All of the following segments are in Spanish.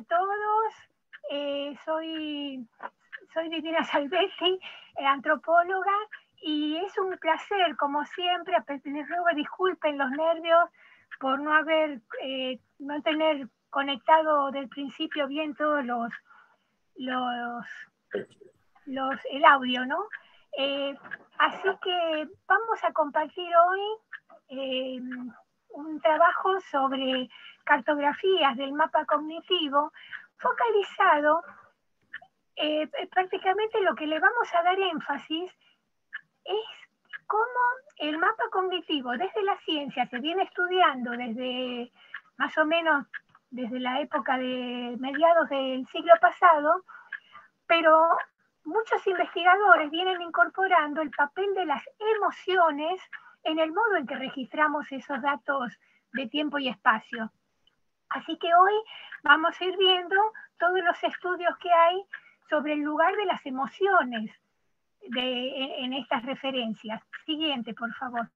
a todos. Soy Divina Salvetti, antropóloga, y es un placer, como siempre. Les ruego disculpen los nervios por no tener conectado del principio bien todos el audio, ¿no? Así que vamos a compartir hoy un trabajo sobre cartografías del mapa cognitivo, focalizado, prácticamente lo que le vamos a dar énfasis es cómo el mapa cognitivo desde la ciencia se viene estudiando desde más o menos desde la época de mediados del siglo pasado, pero muchos investigadores vienen incorporando el papel de las emociones en el modo en que registramos esos datos de tiempo y espacio. Así que hoy vamos a ir viendo todos los estudios que hay sobre el lugar de las emociones en estas referencias. Siguiente, por favor.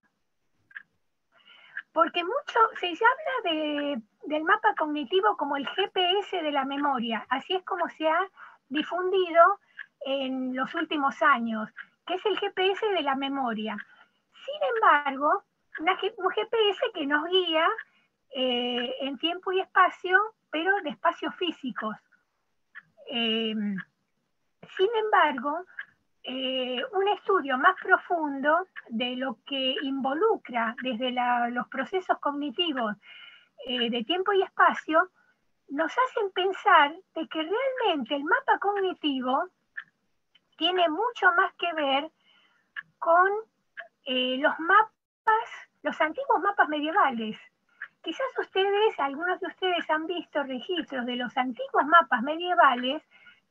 Porque mucho se habla del mapa cognitivo como el GPS de la memoria. Así es como se ha difundido en los últimos años, que es el GPS de la memoria. Sin embargo, un GPS que nos guía en tiempo y espacio, pero de espacios físicos. Sin embargo, un estudio más profundo de lo que involucra desde los procesos cognitivos de tiempo y espacio nos hacen pensar de que realmente el mapa cognitivo tiene mucho más que ver con los antiguos mapas medievales. Quizás algunos de ustedes han visto registros de los antiguos mapas medievales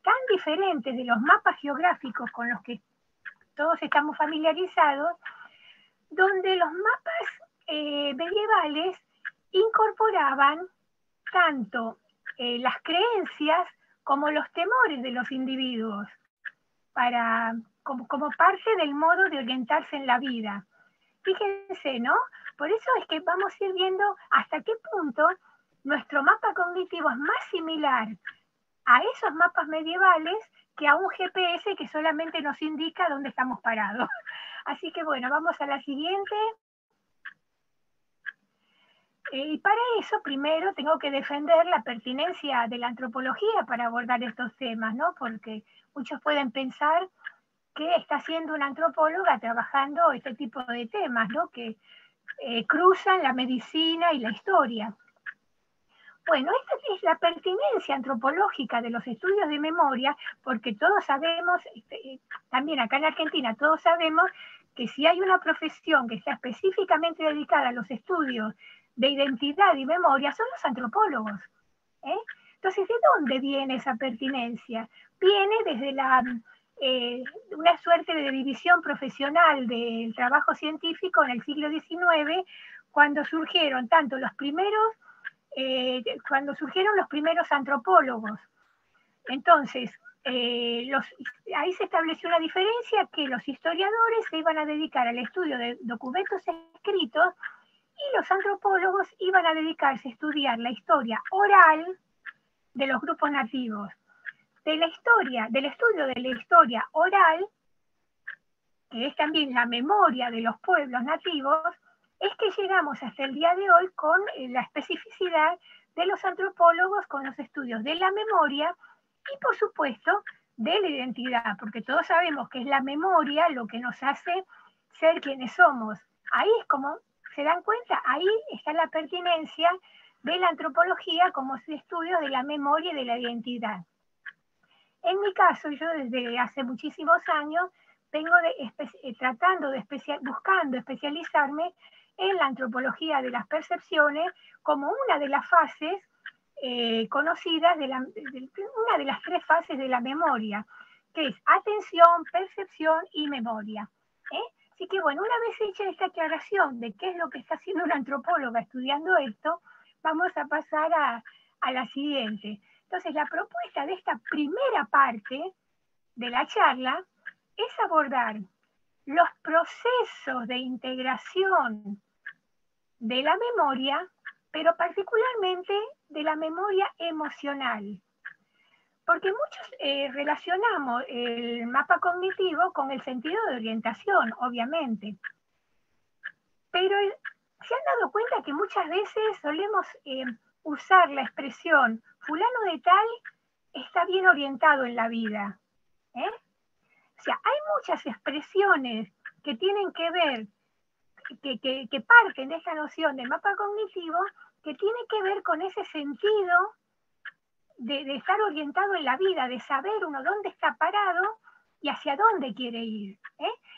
tan diferentes de los mapas geográficos con los que todos estamos familiarizados, donde los mapas medievales incorporaban tanto las creencias como los temores de los individuos como parte del modo de orientarse en la vida. Fíjense, ¿no? Por eso es que vamos a ir viendo hasta qué punto nuestro mapa cognitivo es más similar a esos mapas medievales que a un GPS que solamente nos indica dónde estamos parados. Así que bueno, vamos a la siguiente. Y para eso primero tengo que defender la pertinencia de la antropología para abordar estos temas, ¿no? Porque muchos pueden pensar que está haciendo una antropóloga trabajando este tipo de temas, ¿no? Que cruzan la medicina y la historia. Bueno, esta es la pertinencia antropológica de los estudios de memoria, porque todos sabemos, también acá en Argentina, todos sabemos que si hay una profesión que está específicamente dedicada a los estudios de identidad y memoria, son los antropólogos. Entonces, ¿de dónde viene esa pertinencia? Viene desde una suerte de división profesional del trabajo científico en el siglo XIX, cuando surgieron los primeros antropólogos. Entonces, ahí se estableció una diferencia, que los historiadores se iban a dedicar al estudio de documentos escritos y los antropólogos iban a dedicarse a estudiar la historia oral de los grupos nativos. Del estudio de la historia oral, que es también la memoria de los pueblos nativos, es que llegamos hasta el día de hoy con la especificidad de los antropólogos con los estudios de la memoria y, por supuesto, de la identidad, porque todos sabemos que es la memoria lo que nos hace ser quienes somos. Ahí es como, ¿se dan cuenta? Ahí está la pertinencia de la antropología como estudio de la memoria y de la identidad. En mi caso, yo desde hace muchísimos años vengo buscando especializarme en la antropología de las percepciones como una de las fases conocidas, una de las 3 fases de la memoria, que es atención, percepción y memoria. Así que bueno, una vez hecha esta aclaración de qué es lo que está haciendo una antropóloga estudiando esto, vamos a pasar a la siguiente. Entonces, la propuesta de esta primera parte de la charla es abordar los procesos de integración de la memoria pero particularmente de la memoria emocional. Porque muchos relacionamos el mapa cognitivo con el sentido de orientación, obviamente. Pero se han dado cuenta que muchas veces solemos usar la expresión fulano de tal está bien orientado en la vida. O sea, hay muchas expresiones que tienen que ver, que parten de esta noción de mapa cognitivo, que tiene que ver con ese sentido de estar orientado en la vida, de saber uno dónde está parado y hacia dónde quiere ir.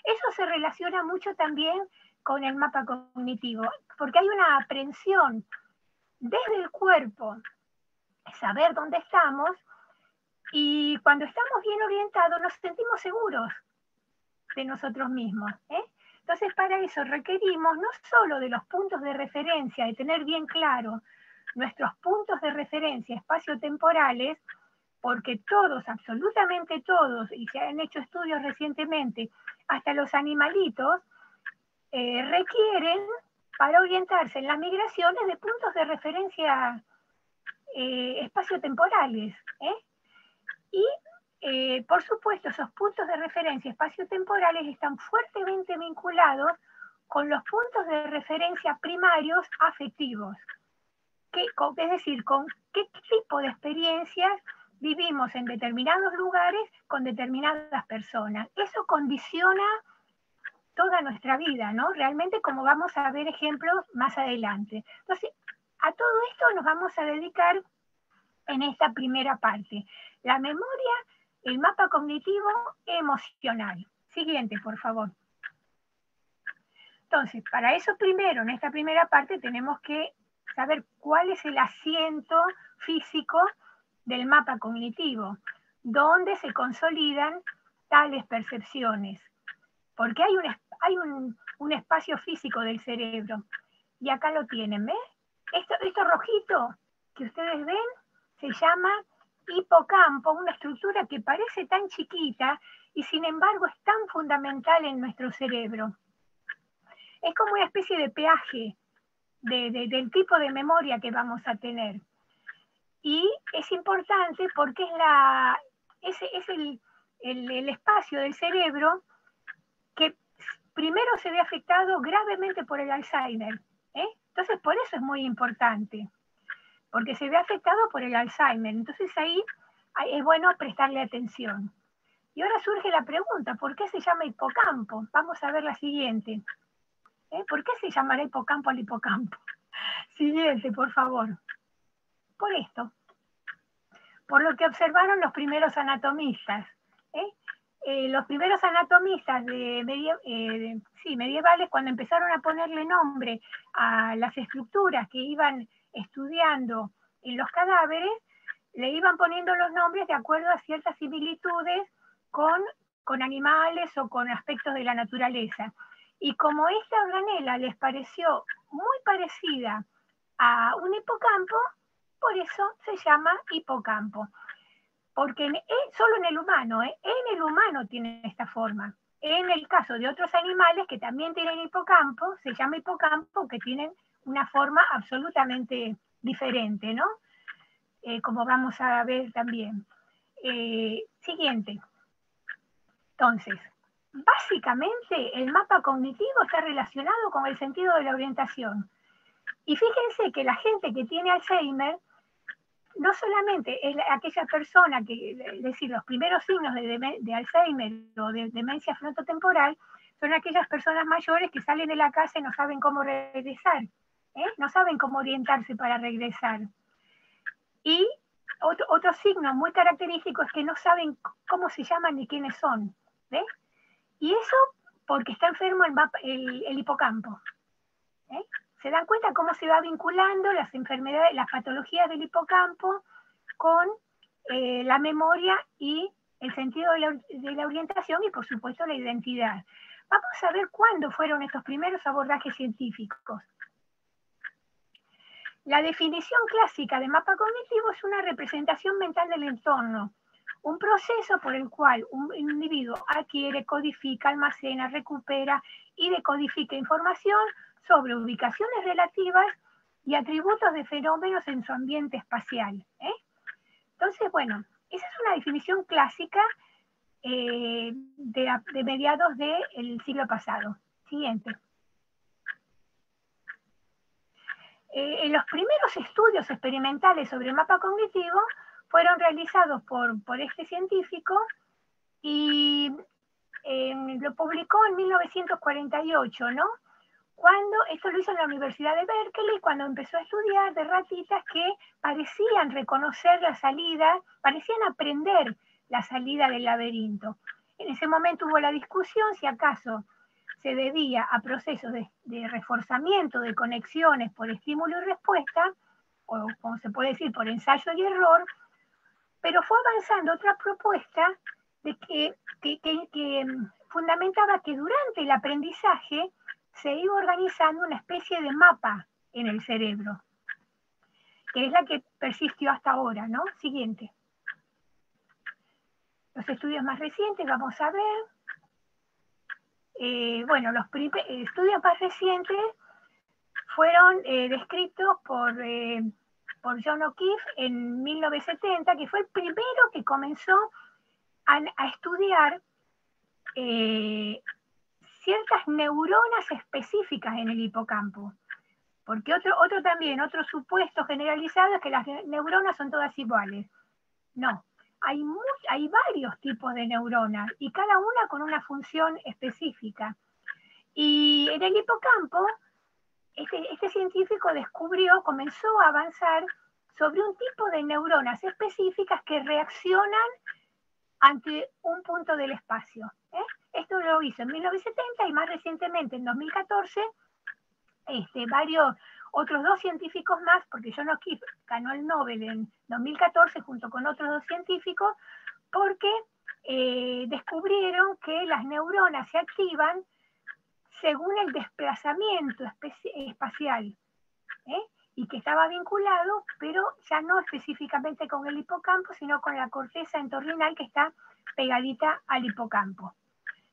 Eso se relaciona mucho también con el mapa cognitivo, porque hay una aprehensión desde el cuerpo, saber dónde estamos, y cuando estamos bien orientados nos sentimos seguros de nosotros mismos. Entonces, para eso requerimos no solo de los puntos de referencia, de tener bien claro nuestros puntos de referencia espaciotemporales, porque todos, absolutamente todos, y se han hecho estudios recientemente, hasta los animalitos, requieren, para orientarse en las migraciones, de puntos de referencia espaciotemporales. Y, por supuesto, esos puntos de referencia espaciotemporales están fuertemente vinculados con los puntos de referencia primarios afectivos. Es decir, con qué tipo de experiencias vivimos en determinados lugares con determinadas personas. Eso condiciona toda nuestra vida, ¿no? Realmente, como vamos a ver ejemplos más adelante. Entonces, a todo esto nos vamos a dedicar en esta primera parte. La memoria, el mapa cognitivo emocional. Siguiente, por favor. Entonces, para eso primero, en esta primera parte, tenemos que saber cuál es el asiento físico del mapa cognitivo, dónde se consolidan tales percepciones. Porque hay un espacio físico del cerebro, y acá lo tienen, ¿ves? Esto rojito que ustedes ven se llama hipocampo, una estructura que parece tan chiquita y sin embargo es tan fundamental en nuestro cerebro. Es como una especie de peaje del tipo de memoria que vamos a tener. Y es importante porque es el espacio del cerebro que primero se ve afectado gravemente por el Alzheimer. Entonces, por eso es muy importante, porque se ve afectado por el Alzheimer. Entonces ahí es bueno prestarle atención. Y ahora surge la pregunta, ¿por qué se llama hipocampo? Vamos a ver la siguiente. ¿Por qué se llamará hipocampo al hipocampo? Siguiente, por favor. Por esto. Por lo que observaron los primeros anatomistas. Los primeros anatomistas medievales, cuando empezaron a ponerle nombre a las estructuras que iban estudiando en los cadáveres, le iban poniendo los nombres de acuerdo a ciertas similitudes con animales o con aspectos de la naturaleza. Y como esta organela les pareció muy parecida a un hipocampo, por eso se llama hipocampo. Porque solo en el humano, en el humano tiene esta forma. En el caso de otros animales que también tienen hipocampo, se llama hipocampo, que tienen una forma absolutamente diferente, ¿no? Como vamos a ver también. Siguiente. Entonces, básicamente el mapa cognitivo está relacionado con el sentido de la orientación. Y fíjense que la gente que tiene Alzheimer no solamente es aquella persona que, es decir, los primeros signos de Alzheimer o de demencia frontotemporal son aquellas personas mayores que salen de la casa y no saben cómo regresar, no saben cómo orientarse para regresar. Y otro signo muy característico es que no saben cómo se llaman ni quiénes son, ¿ves? Y eso porque está enfermo el hipocampo. ¿Se dan cuenta cómo se va vinculando las enfermedades, las patologías del hipocampo con la memoria y el sentido de la orientación y, por supuesto, la identidad? Vamos a ver cuándo fueron estos primeros abordajes científicos. La definición clásica de mapa cognitivo es una representación mental del entorno, un proceso por el cual un individuo adquiere, codifica, almacena, recupera y decodifica información sobre ubicaciones relativas y atributos de fenómenos en su ambiente espacial. Entonces, bueno, esa es una definición clásica de mediados del siglo pasado. Siguiente. En los primeros estudios experimentales sobre el mapa cognitivo fueron realizados por este científico y lo publicó en 1948, ¿no? Esto lo hizo en la Universidad de Berkeley, cuando empezó a estudiar de ratitas que parecían reconocer la salida, parecían aprender la salida del laberinto. En ese momento hubo la discusión si acaso se debía a procesos de reforzamiento de conexiones por estímulo y respuesta, o como se puede decir, por ensayo y error, pero fue avanzando otra propuesta de que fundamentaba que durante el aprendizaje se iba organizando una especie de mapa en el cerebro, que es la que persistió hasta ahora, ¿no? Siguiente. Los estudios más recientes, vamos a ver. Bueno, los estudios más recientes fueron descritos por John O'Keefe en 1970, que fue el primero que comenzó a estudiar ciertas neuronas específicas en el hipocampo. Porque otro supuesto generalizado es que las neuronas son todas iguales. No, hay varios tipos de neuronas y cada una con una función específica. Y en el hipocampo, este científico comenzó a avanzar sobre un tipo de neuronas específicas que reaccionan ante un punto del espacio. Esto lo hizo en 1970 y más recientemente, en 2014, otros dos científicos más, porque John O'Keefe ganó el Nobel en 2014 junto con otros dos científicos, porque descubrieron que las neuronas se activan según el desplazamiento espacial, y que estaba vinculado, pero ya no específicamente con el hipocampo, sino con la corteza entorrinal que está pegadita al hipocampo.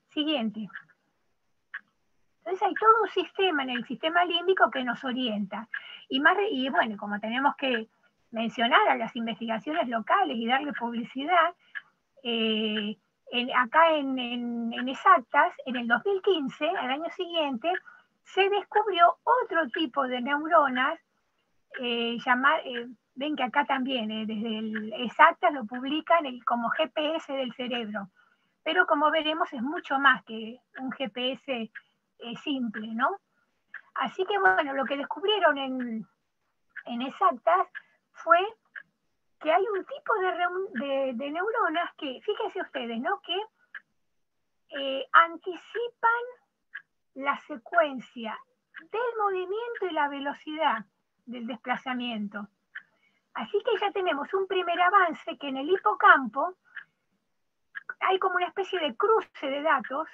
Siguiente. Entonces hay todo un sistema en el sistema límbico que nos orienta. Y bueno, como tenemos que mencionar a las investigaciones locales y darle publicidad, acá en Exactas, en el 2015, al año siguiente, se descubrió otro tipo de neuronas, ven que acá también, desde el Exactas lo publican como GPS del cerebro, pero como veremos es mucho más que un GPS simple, ¿no? Así que bueno, lo que descubrieron en Exactas fue que hay un tipo de neuronas que, fíjense ustedes, ¿no? Que anticipan la secuencia del movimiento y la velocidad del desplazamiento. Así que ya tenemos un primer avance que en el hipocampo hay como una especie de cruce de datos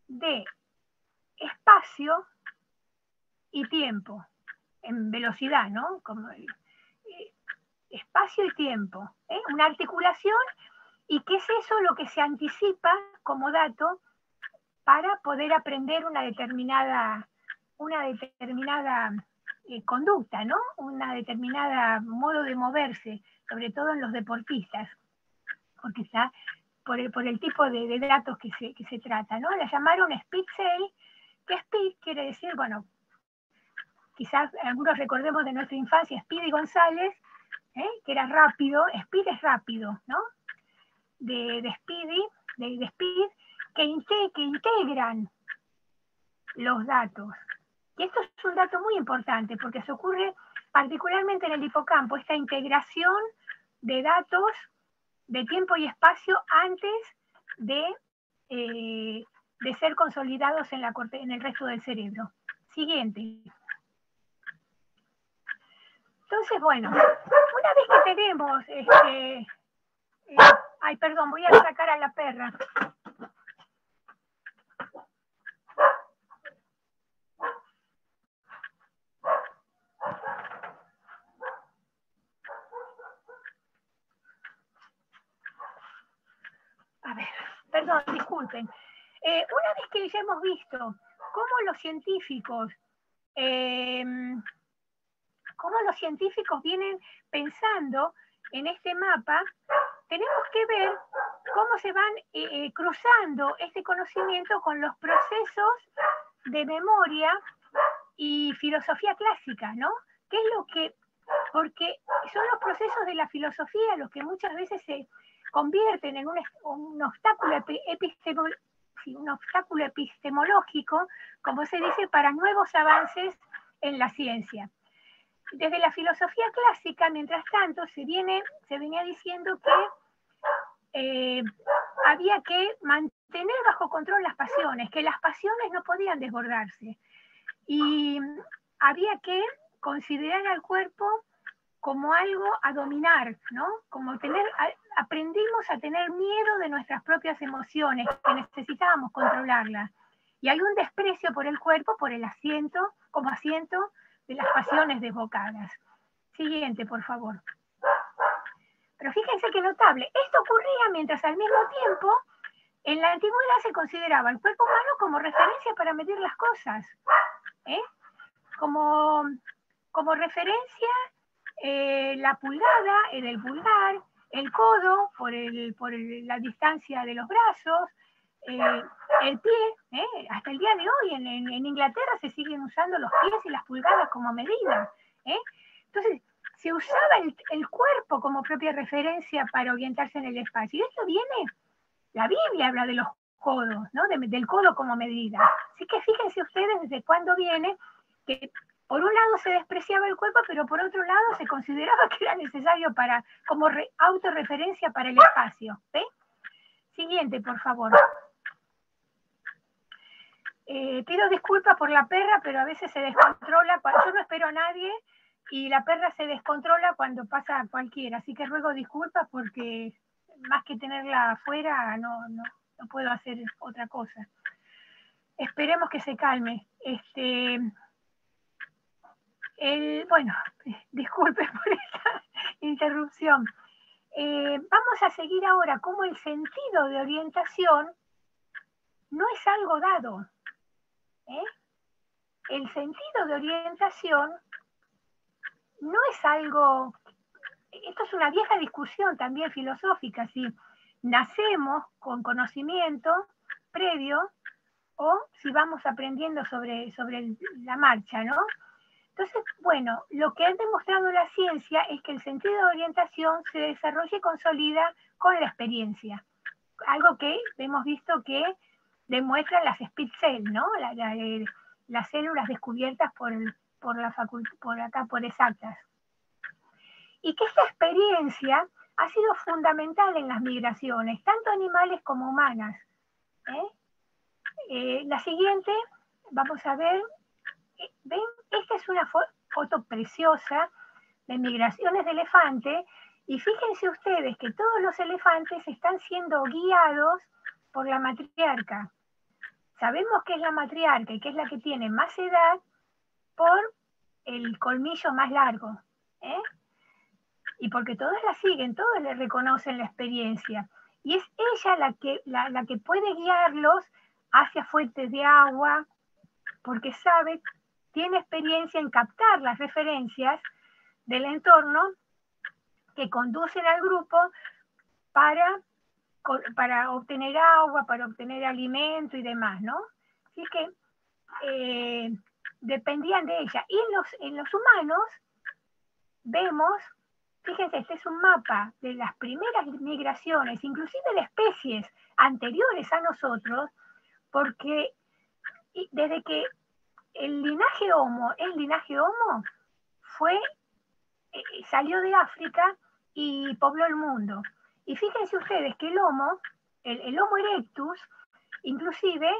de espacio y tiempo, en velocidad, ¿no? Como espacio y tiempo, una articulación, y qué es eso lo que se anticipa como dato para poder aprender una determinada conducta, ¿no? Una determinada modo de moverse, sobre todo en los deportistas, porque está por el tipo de datos que se trata, ¿no? La llamaron speed cell, que speed quiere decir, bueno, quizás algunos recordemos de nuestra infancia, Speedy González, que era rápido. Speed es rápido, ¿no? De speed, que integran los datos. Y esto es un dato muy importante porque se ocurre particularmente en el hipocampo, esta integración de datos de tiempo y espacio antes de ser consolidados en el resto del cerebro. Siguiente. Entonces, bueno, una vez que tenemos ay, perdón, voy a sacar a la perra. A ver, perdón, disculpen. Una vez que ya hemos visto cómo los científicos cómo los científicos vienen pensando en este mapa, tenemos que ver cómo se van cruzando este conocimiento con los procesos de memoria y filosofía clásica, ¿no? ¿Qué es lo que...? Porque son los procesos de la filosofía los que muchas veces se convierten en un obstáculo epistemológico, como se dice, para nuevos avances en la ciencia. Desde la filosofía clásica, mientras tanto, se venía diciendo que había que mantener bajo control las pasiones, que las pasiones no podían desbordarse. Y había que considerar al cuerpo como algo a dominar, ¿no? Como aprendimos a tener miedo de nuestras propias emociones, que necesitábamos controlarlas. Y hay un desprecio por el cuerpo, por el asiento, como asiento de las pasiones desbocadas. Siguiente, por favor. Pero fíjense qué notable. Esto ocurría mientras al mismo tiempo en la antigüedad se consideraba el cuerpo humano como referencia para medir las cosas. Como referencia la pulgada era el pulgar, el codo por la distancia de los brazos, el pie, hasta el día de hoy en Inglaterra se siguen usando los pies y las pulgadas como medida. Entonces, se usaba el cuerpo como propia referencia para orientarse en el espacio. Y esto viene, la Biblia habla de los codos, ¿no? Del codo como medida. Así que fíjense ustedes desde cuándo viene que por un lado se despreciaba el cuerpo, pero por otro lado se consideraba que era necesario como autorreferencia para el espacio. ¿Ve? Siguiente, por favor. Pido disculpas por la perra, pero a veces se descontrola. Yo no espero a nadie y la perra se descontrola cuando pasa a cualquiera. Así que ruego disculpas porque más que tenerla afuera no puedo hacer otra cosa. Esperemos que se calme. Bueno, disculpen por esta interrupción. Vamos a seguir ahora cómo el sentido de orientación no es algo dado. El sentido de orientación no es algo... Esto es una vieja discusión también filosófica, si nacemos con conocimiento previo o si vamos aprendiendo sobre la marcha, ¿no? Entonces, bueno, lo que ha demostrado la ciencia es que el sentido de orientación se desarrolla y consolida con la experiencia. Algo que hemos visto que demuestran las speed cells, ¿no? Las células descubiertas por Exactas. Y que esta experiencia ha sido fundamental en las migraciones, tanto animales como humanas. La siguiente, vamos a ver, ¿ven? Esta es una foto preciosa de migraciones de elefante, y fíjense ustedes que todos los elefantes están siendo guiados por la matriarca. Sabemos que es la matriarca y que es la que tiene más edad por el colmillo más largo. Y porque todos la siguen, todos le reconocen la experiencia. Y es ella la que puede guiarlos hacia fuentes de agua, porque tiene experiencia en captar las referencias del entorno que conducen al grupo para obtener agua, para obtener alimento y demás, ¿no? Así que dependían de ella. Y en los humanos vemos, fíjense, este es un mapa de las primeras migraciones, inclusive de especies anteriores a nosotros, porque desde que el linaje Homo es linaje Homo, salió de África y pobló el mundo. Y fíjense ustedes que el Homo erectus, inclusive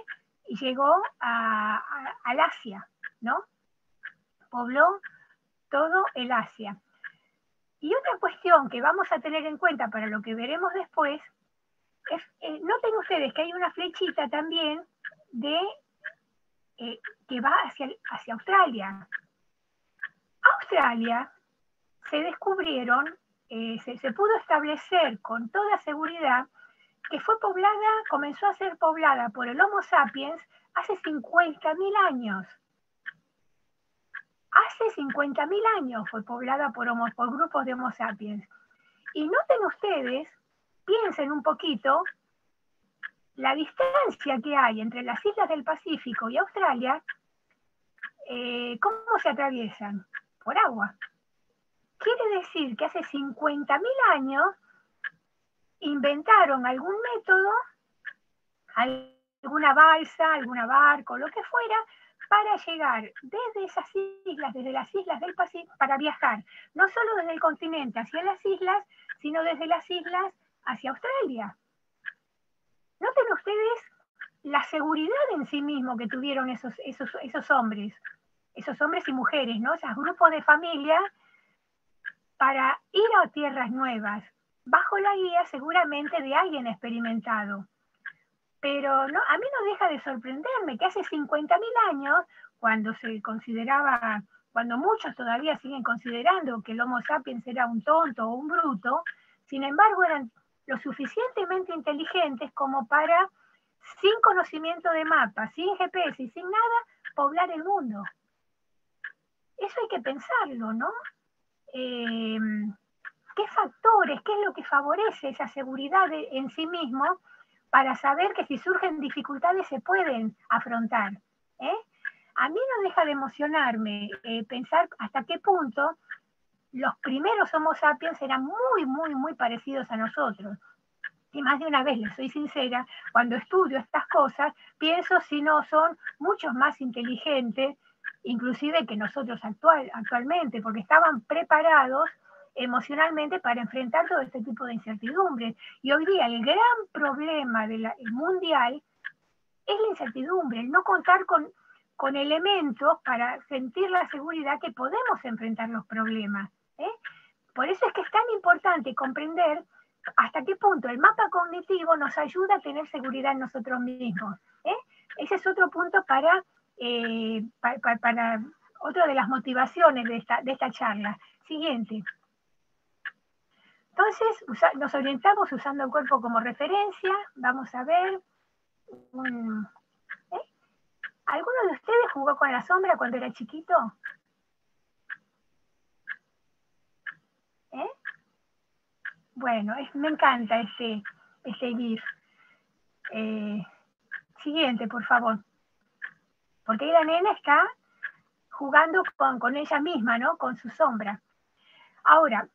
llegó al Asia, ¿no? Pobló todo el Asia. Y otra cuestión que vamos a tener en cuenta para lo que veremos después, noten ustedes que hay una flechita también que va hacia Australia. Australia se descubrieron, se pudo establecer con toda seguridad que comenzó a ser poblada por el Homo sapiens hace 50.000 años. hace 50.000 años fue poblada por grupos de Homo sapiens. Y noten ustedes, piensen un poquito, la distancia que hay entre las islas del Pacífico y Australia, ¿cómo se atraviesan? Por agua. Quiere decir que hace 50.000 años inventaron algún método, alguna balsa, alguna barco, lo que fuera, para llegar desde esas islas, desde las islas del Pacífico, para viajar, no solo desde el continente hacia las islas, sino desde las islas hacia Australia. Noten ustedes la seguridad en sí mismo que tuvieron esos hombres y mujeres, ¿no? Esos grupos de familia para ir a tierras nuevas, bajo la guía seguramente de alguien experimentado. Pero no, a mí no deja de sorprenderme que hace 50.000 años, cuando se consideraba, cuando muchos todavía siguen considerando que el Homo sapiens era un tonto o un bruto, sin embargo eran lo suficientemente inteligentes como para, sin conocimiento de mapas, sin GPS y sin nada, poblar el mundo. Eso hay que pensarlo, ¿no? ¿Qué factores, qué es lo que favorece esa seguridad en sí mismo para saber que si surgen dificultades se pueden afrontar? A mí no deja de emocionarme pensar hasta qué punto los primeros Homo sapiens eran muy, muy, muy parecidos a nosotros. Y más de una vez, les soy sincera, cuando estudio estas cosas, pienso si no son muchos más inteligentes, inclusive que nosotros actualmente, porque estaban preparados emocionalmente para enfrentar todo este tipo de incertidumbres. Y hoy día el gran problema mundial es la incertidumbre, el no contar con elementos para sentir la seguridad que podemos enfrentar los problemas. Por eso es que es tan importante comprender hasta qué punto el mapa cognitivo nos ayuda a tener seguridad en nosotros mismos. Ese es otro punto para otra de las motivaciones de esta charla. Siguiente. Entonces, nos orientamos usando el cuerpo como referencia. Vamos a ver. ¿Alguno de ustedes jugó con la sombra cuando era chiquito? Bueno, me encanta este GIF. Siguiente, por favor. Porque ahí la nena está jugando con ella misma, ¿no? Con su sombra. Ahora,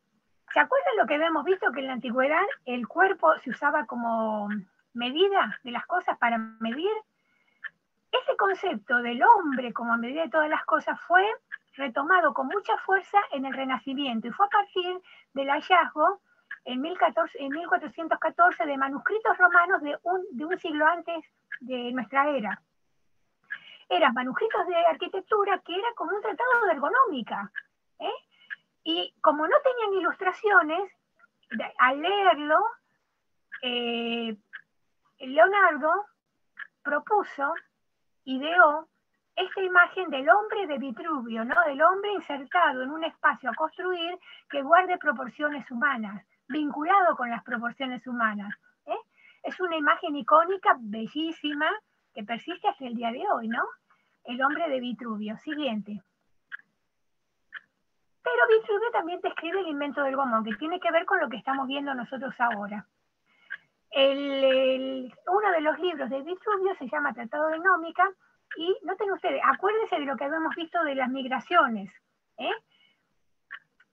¿se acuerdan lo que habíamos visto? Que en la antigüedad el cuerpo se usaba como medida de las cosas para medir. Ese concepto del hombre como medida de todas las cosas fue retomado con mucha fuerza en el Renacimiento y fue a partir del hallazgo en 1414 de manuscritos romanos de un siglo antes de nuestra era. Eran manuscritos de arquitectura que era como un tratado de ergonómica. Y como no tenían ilustraciones, al leerlo, Leonardo propuso, ideó esta imagen del hombre de Vitruvio, ¿no? Del hombre insertado en un espacio a construir que guarde proporciones humanas, vinculado con las proporciones humanas. Es una imagen icónica, bellísima, que persiste hasta el día de hoy, ¿no? El hombre de Vitruvio. Siguiente. Pero Vitruvio también describe el invento del gomón, que tiene que ver con lo que estamos viendo nosotros ahora. Uno de los libros de Vitruvio se llama Tratado de Gnómica, y noten ustedes, acuérdense de lo que habíamos visto de las migraciones.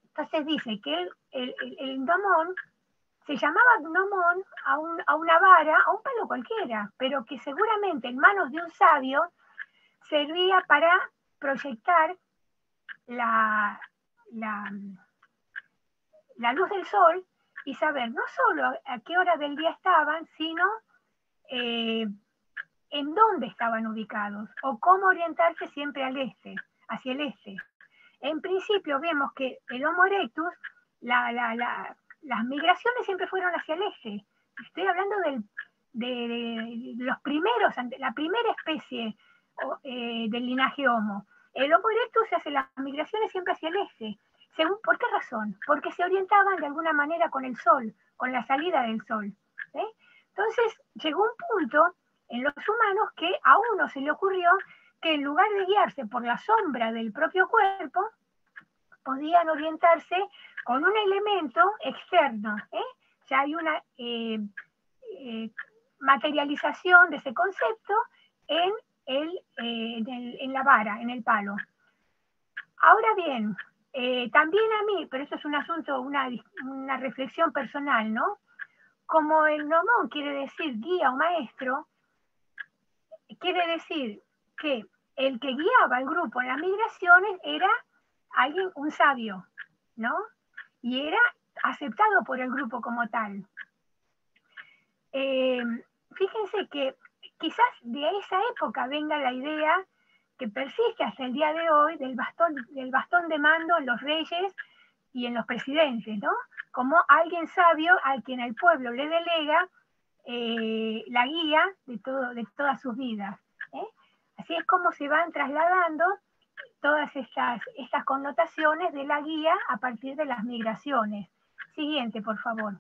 Entonces dice que el gnomón se llamaba gnomón a una vara, a un palo cualquiera, pero que seguramente en manos de un sabio servía para proyectar la luz del sol y saber no solo a qué hora del día estaban, sino en dónde estaban ubicados o cómo orientarse siempre hacia el este. En principio vemos que el Homo erectus, las migraciones siempre fueron hacia el este. Estoy hablando de los primeros, la primera especie del linaje Homo. El Homo erectus hace las migraciones siempre hacia el este. ¿Por qué razón? Porque se orientaban de alguna manera con el sol, con la salida del sol. Entonces llegó un punto en los humanos que a uno se le ocurrió que en lugar de guiarse por la sombra del propio cuerpo, podían orientarse con un elemento externo. Ya hay una materialización de ese concepto en la vara, en el palo. Ahora bien, también a mí, pero eso es un asunto, una reflexión personal, ¿no? Como el nomón quiere decir guía o maestro, quiere decir que el que guiaba al grupo en las migraciones era alguien, un sabio, ¿no? Y era aceptado por el grupo como tal. Fíjense que quizás de esa época venga la idea que persiste hasta el día de hoy del bastón de mando en los reyes y en los presidentes, ¿no? Como alguien sabio al quien el pueblo le delega la guía de todas sus vidas. Así es como se van trasladando todas estas connotaciones de la guía a partir de las migraciones. Siguiente, por favor.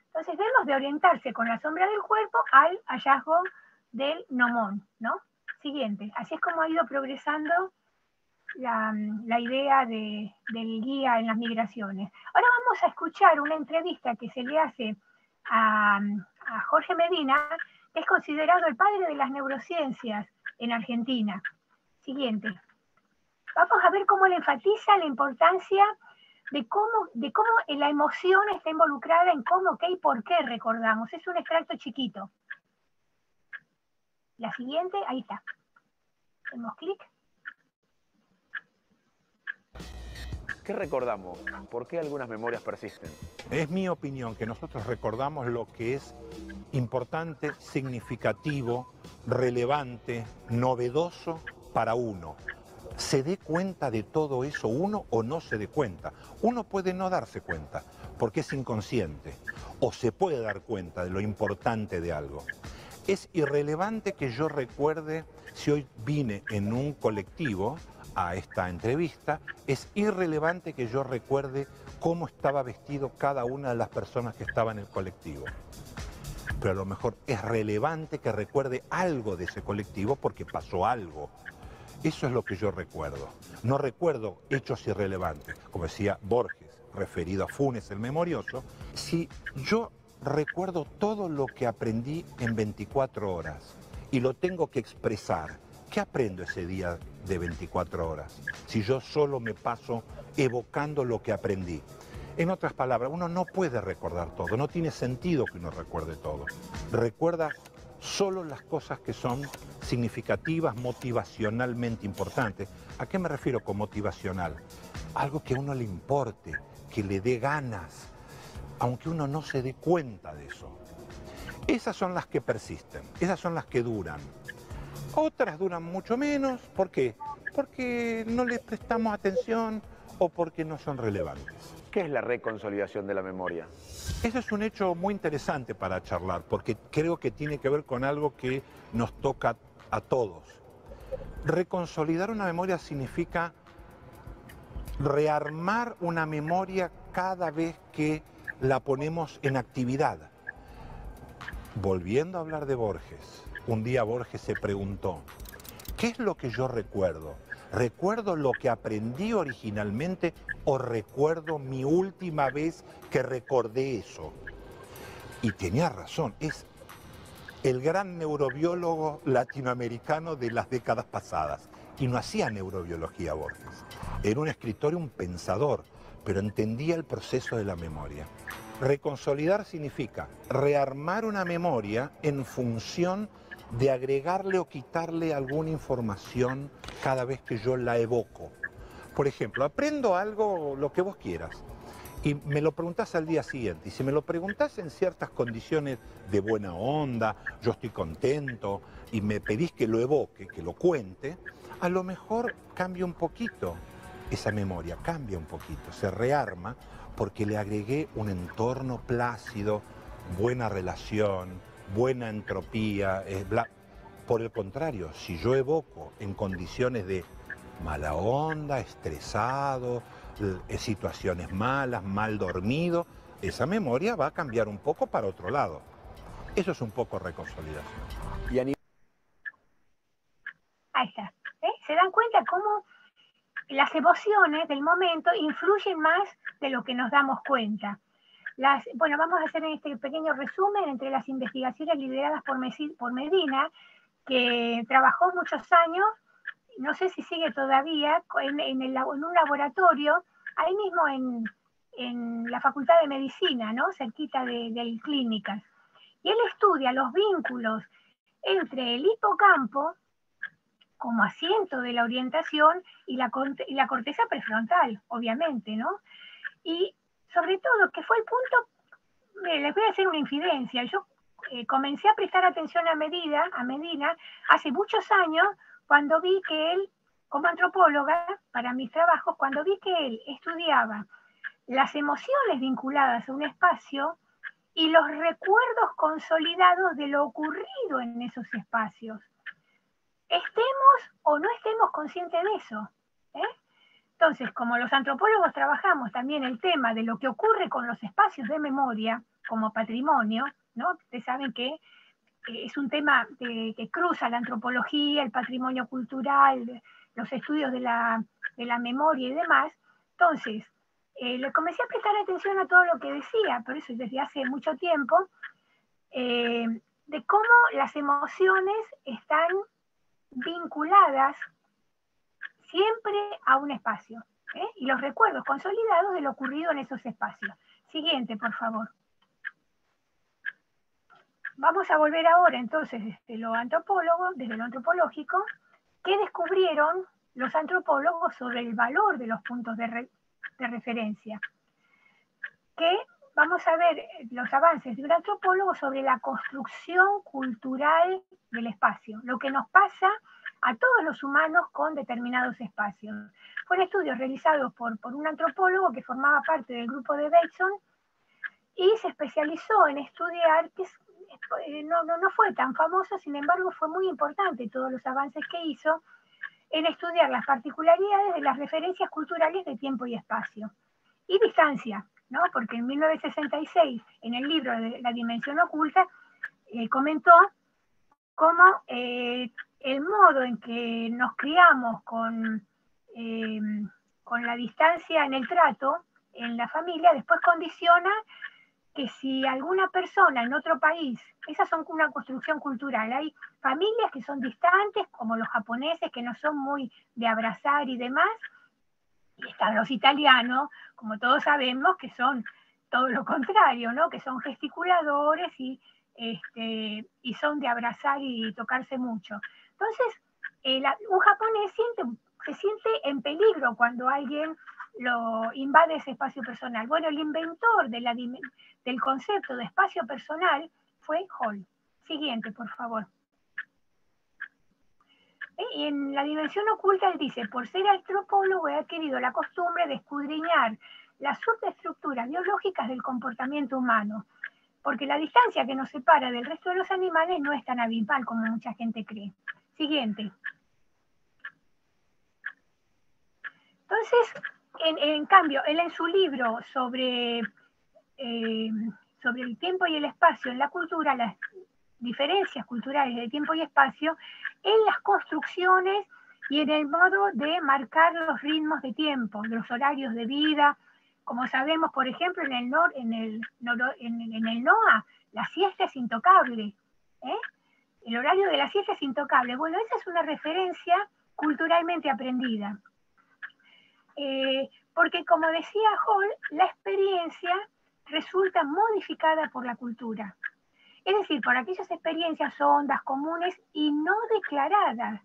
Entonces vemos de orientarse con la sombra del cuerpo al hallazgo del nomón, ¿no? Siguiente. Así es como ha ido progresando la idea del guía en las migraciones. Ahora vamos a escuchar una entrevista que se le hace a Jorge Medina, que es considerado el padre de las neurociencias en Argentina. Siguiente. Vamos a ver cómo le enfatiza la importancia de cómo la emoción está involucrada en cómo, qué y por qué recordamos. Es un extracto chiquito. La siguiente, ahí está. Hacemos clic. ¿Qué recordamos? ¿Por qué algunas memorias persisten? Es mi opinión que nosotros recordamos lo que es importante, significativo, relevante, novedoso para uno. ¿Se dé cuenta de todo eso uno o no se dé cuenta? Uno puede no darse cuenta porque es inconsciente, o se puede dar cuenta de lo importante de algo. Es irrelevante que yo recuerde si hoy vine en un colectivo a esta entrevista, es irrelevante que yo recuerde cómo estaba vestido cada una de las personas que estaban en el colectivo. Pero a lo mejor es relevante que recuerde algo de ese colectivo porque pasó algo. Eso es lo que yo recuerdo. No recuerdo hechos irrelevantes. Como decía Borges, referido a Funes el Memorioso, si yo recuerdo todo lo que aprendí en 24 horas y lo tengo que expresar, ¿qué aprendo ese día de 24 horas? Si yo solo me paso evocando lo que aprendí. En otras palabras, uno no puede recordar todo, no tiene sentido que uno recuerde todo. Recuerda solo las cosas que son significativas, motivacionalmente importantes. ¿A qué me refiero con motivacional? Algo que a uno le importe, que le dé ganas, aunque uno no se dé cuenta de eso. Esas son las que persisten, esas son las que duran. Otras duran mucho menos, ¿por qué? Porque no les prestamos atención o porque no son relevantes. ¿Qué es la reconsolidación de la memoria? Ese es un hecho muy interesante para charlar, porque creo que tiene que ver con algo que nos toca a todos. Reconsolidar una memoria significa rearmar una memoria cada vez que la ponemos en actividad. Volviendo a hablar de Borges, un día Borges se preguntó, ¿qué es lo que yo recuerdo? ¿Recuerdo lo que aprendí originalmente o recuerdo mi última vez que recordé eso? Y tenía razón, es el gran neurobiólogo latinoamericano de las décadas pasadas. Y no hacía neurobiología Borges. Era un escritor y un pensador, pero entendía el proceso de la memoria. Reconsolidar significa rearmar una memoria en función de agregarle o quitarle alguna información cada vez que yo la evoco. Por ejemplo, aprendo algo, lo que vos quieras, y me lo preguntás al día siguiente. Y si me lo preguntás en ciertas condiciones de buena onda, yo estoy contento, y me pedís que lo evoque, que lo cuente, a lo mejor cambia un poquito esa memoria, cambia un poquito, se rearma, porque le agregué un entorno plácido, buena relación, buena entropía. Por el contrario, si yo evoco en condiciones de mala onda, estresado, situaciones malas, mal dormido, esa memoria va a cambiar un poco para otro lado. Eso es un poco reconsolidación. Y Ahí está. ¿Se dan cuenta cómo las emociones del momento influyen más de lo que nos damos cuenta? Bueno, vamos a hacer este pequeño resumen entre las investigaciones lideradas por Medina, que trabajó muchos años, no sé si sigue todavía, en un laboratorio, ahí mismo en la Facultad de Medicina, ¿no? Cerquita del Clínicas. Y él estudia los vínculos entre el hipocampo, como asiento de la orientación, y la corteza prefrontal, obviamente, ¿no? Y sobre todo, que fue el punto, les voy a hacer una infidencia, yo comencé a prestar atención a Medina hace muchos años, cuando vi que él, como antropóloga, para mis trabajos, cuando vi que él estudiaba las emociones vinculadas a un espacio y los recuerdos consolidados de lo ocurrido en esos espacios. Estemos o no estemos conscientes de eso. Entonces, como los antropólogos trabajamos también el tema de lo que ocurre con los espacios de memoria como patrimonio, ¿no? Ustedes saben que es un tema que cruza la antropología, el patrimonio cultural, los estudios de la memoria y demás. Entonces, le comencé a prestar atención a todo lo que decía, por eso desde hace mucho tiempo, de cómo las emociones están vinculadas siempre a un espacio, y los recuerdos consolidados de lo ocurrido en esos espacios. Siguiente, por favor. Vamos a volver ahora entonces desde lo antropológico, ¿qué descubrieron los antropólogos sobre el valor de los puntos de referencia? Que vamos a ver los avances de un antropólogo sobre la construcción cultural del espacio, lo que nos pasa a todos los humanos con determinados espacios. Fueron estudios realizados por un antropólogo que formaba parte del grupo de Bateson y se especializó en estudiar, que no fue tan famoso, sin embargo fue muy importante todos los avances que hizo en estudiar las particularidades de las referencias culturales de tiempo y espacio. Y distancia, ¿no? Porque en 1966, en el libro de La Dimensión Oculta, comentó cómo el modo en que nos criamos con la distancia en el trato, en la familia, después condiciona que si alguna persona en otro país, esas son una construcción cultural, hay familias que son distantes, como los japoneses, que no son muy de abrazar y demás, y están los italianos, como todos sabemos, que son todo lo contrario, ¿no? Que son gesticuladores y son de abrazar y tocarse mucho. Entonces, un japonés se siente en peligro cuando alguien lo invade ese espacio personal. Bueno, el inventor del concepto de espacio personal fue Hall. Siguiente, por favor. Y en La Dimensión Oculta él dice, por ser antropólogo he adquirido la costumbre de escudriñar las subestructuras biológicas del comportamiento humano, porque la distancia que nos separa del resto de los animales no es tan abismal como mucha gente cree. Siguiente. Entonces, en cambio, él en su libro sobre el tiempo y el espacio en la cultura, las diferencias culturales de tiempo y espacio, en las construcciones y en el modo de marcar los ritmos de tiempo, los horarios de vida. Como sabemos, por ejemplo, en el NOA, la siesta es intocable. El horario de la siesta es intocable. Bueno, esa es una referencia culturalmente aprendida. Porque, como decía Hall, la experiencia resulta modificada por la cultura. Es decir, por aquellas experiencias hondas, comunes y no declaradas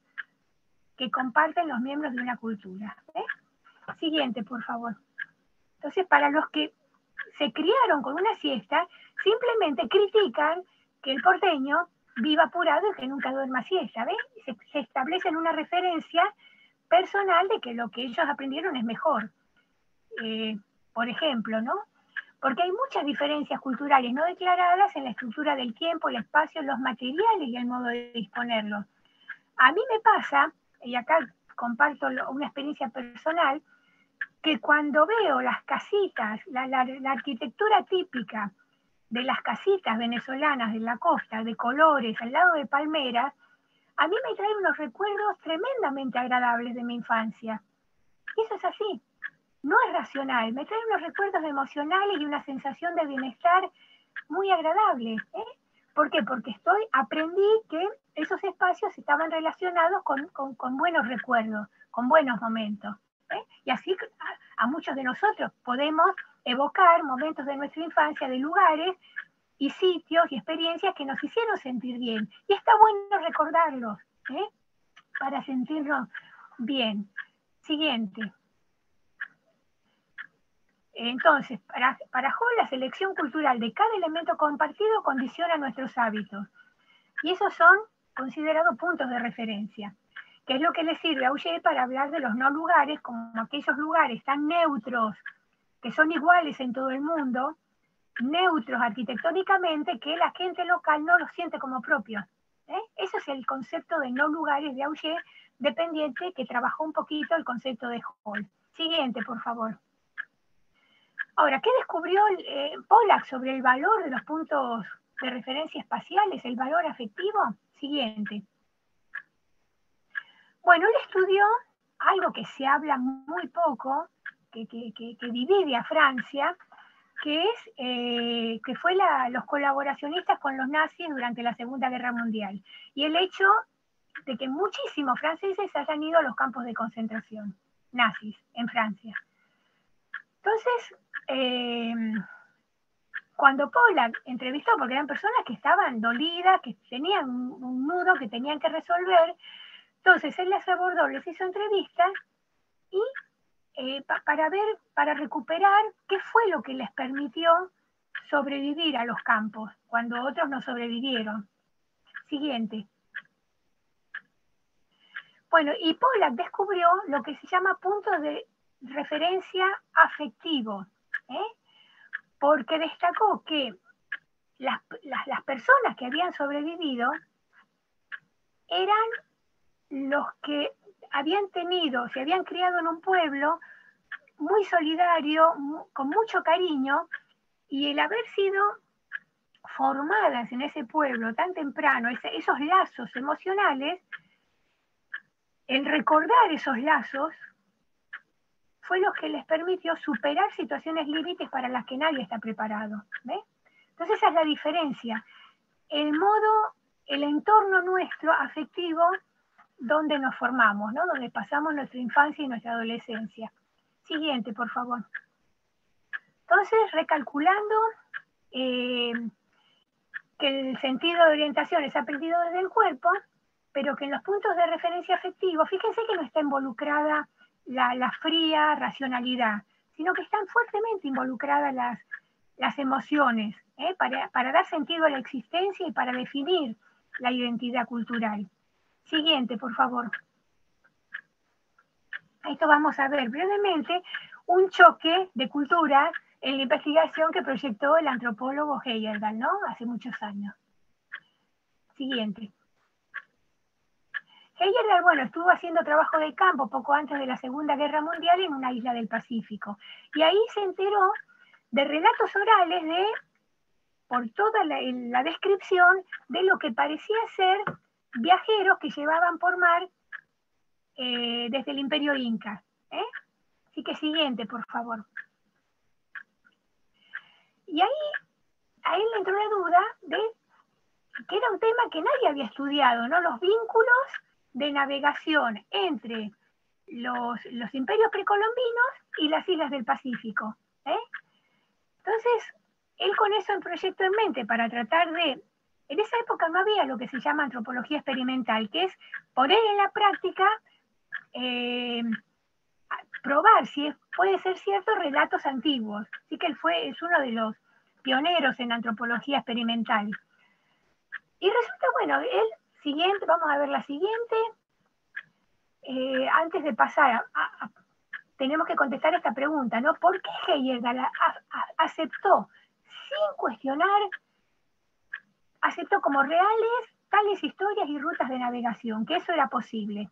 que comparten los miembros de una cultura. Siguiente, por favor. Entonces, para los que se criaron con una siesta, simplemente critican que el porteño viva apurado y que nunca duerma siesta. ¿Ves? Se establece una referencia personal de que lo que ellos aprendieron es mejor. Por ejemplo, ¿no? Porque hay muchas diferencias culturales no declaradas en la estructura del tiempo, el espacio, los materiales y el modo de disponerlos. A mí me pasa, y acá comparto una experiencia personal, que cuando veo las casitas, la arquitectura típica de las casitas venezolanas de la costa, de colores, al lado de palmeras, a mí me trae unos recuerdos tremendamente agradables de mi infancia. Y eso es así, no es racional, me trae unos recuerdos emocionales y una sensación de bienestar muy agradable. ¿Por qué? Porque aprendí que esos espacios estaban relacionados con buenos recuerdos, con buenos momentos. Y así a muchos de nosotros podemos evocar momentos de nuestra infancia, de lugares y sitios y experiencias que nos hicieron sentir bien. Y está bueno recordarlos, para sentirnos bien. Siguiente. Entonces, para Hall, la selección cultural de cada elemento compartido condiciona nuestros hábitos. Y esos son considerados puntos de referencia, que es lo que le sirve a Auger para hablar de los no lugares, como aquellos lugares tan neutros, que son iguales en todo el mundo, neutros arquitectónicamente, que la gente local no los siente como propios. Ese es el concepto de no lugares de Auger, dependiente, que trabajó un poquito el concepto de Hall. Siguiente, por favor. Ahora, ¿qué descubrió Pollack sobre el valor de los puntos de referencia espaciales, el valor afectivo? Siguiente. Bueno, él estudió algo que se habla muy poco, que divide a Francia, que fue los colaboracionistas con los nazis durante la Segunda Guerra Mundial, y el hecho de que muchísimos franceses hayan ido a los campos de concentración nazis en Francia. Entonces, cuando Pollack entrevistó, porque eran personas que estaban dolidas, que tenían un nudo que tenían que resolver, entonces él las abordó, les hizo entrevistas y para recuperar qué fue lo que les permitió sobrevivir a los campos, cuando otros no sobrevivieron. Siguiente. Bueno, y Pollack descubrió lo que se llama puntos de referencia afectivos, porque destacó que las personas que habían sobrevivido eran los que se habían criado en un pueblo muy solidario, con mucho cariño, y el haber sido formadas en ese pueblo tan temprano, esos lazos emocionales, el recordar esos lazos fue lo que les permitió superar situaciones límites para las que nadie está preparado. ¿Ves? Entonces esa es la diferencia. El entorno nuestro afectivo donde nos formamos, ¿no? Donde pasamos nuestra infancia y nuestra adolescencia. Siguiente, por favor. Entonces, recalculando que el sentido de orientación es aprendido desde el cuerpo, pero que en los puntos de referencia afectivos, fíjense que no está involucrada la fría racionalidad, sino que están fuertemente involucradas las emociones, para dar sentido a la existencia y para definir la identidad cultural. Siguiente, por favor. Esto vamos a ver brevemente un choque de culturas en la investigación que proyectó el antropólogo Heyerdahl, ¿no? Hace muchos años. Siguiente. Heyerdahl, bueno, estuvo haciendo trabajo de campo poco antes de la Segunda Guerra Mundial en una isla del Pacífico. Y ahí se enteró de relatos orales por toda la descripción de lo que parecía ser viajeros que llevaban por mar desde el Imperio Inca. Así que siguiente, por favor. Y ahí a él le entró la duda de que era un tema que nadie había estudiado, ¿no? Los vínculos de navegación entre los imperios precolombinos y las islas del Pacífico. Entonces, él con eso en proyecto en mente para tratar de... En esa época no había lo que se llama antropología experimental, que es poner en la práctica, probar si puede ser cierto relatos antiguos. Así que él es uno de los pioneros en antropología experimental. Y resulta, bueno, vamos a ver la siguiente. Antes de pasar, tenemos que contestar esta pregunta, ¿no? ¿Por qué Heyerdahl aceptó, sin cuestionar, aceptó como reales tales historias y rutas de navegación, que eso era posible?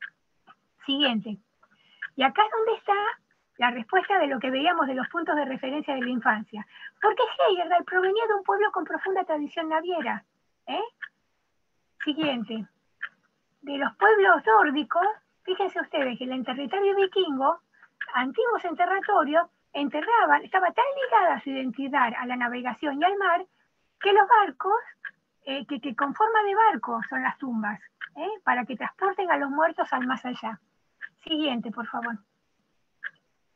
Siguiente. Y acá es donde está la respuesta de lo que veíamos de los puntos de referencia de la infancia. Porque Heyerdahl provenía de un pueblo con profunda tradición naviera. Siguiente. de los pueblos nórdicos, fíjense ustedes que el territorio vikingo, antiguos enterratorios, enterraban, estaba tan ligada su identidad a la navegación y al mar, que los barcos, que con forma de barco son las tumbas, para que transporten a los muertos al más allá. Siguiente, por favor.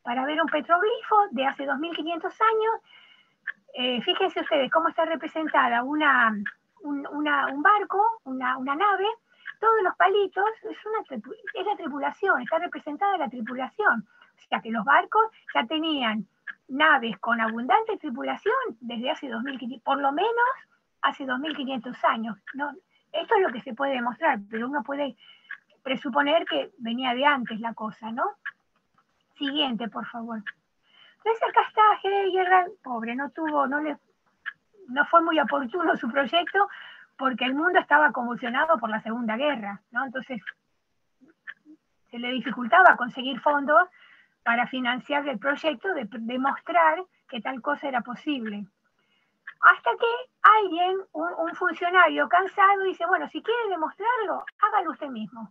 Para ver un petroglifo de hace 2500 años, fíjense ustedes cómo está representada un barco, una nave, todos los palitos, es la tripulación, está representada la tripulación. O sea que los barcos ya tenían naves con abundante tripulación desde hace 2500, por lo menos hace 2500 años. ¿No? Esto es lo que se puede demostrar, pero uno puede presuponer que venía de antes la cosa, ¿no? Siguiente, por favor. Entonces acá está Heyerdahl, pobre, no fue muy oportuno su proyecto porque el mundo estaba convulsionado por la Segunda Guerra, ¿no? Entonces se le dificultaba conseguir fondos para financiar el proyecto de demostrar que tal cosa era posible. Hasta que alguien, un funcionario cansado, dice, bueno, si quiere demostrarlo, hágalo usted mismo.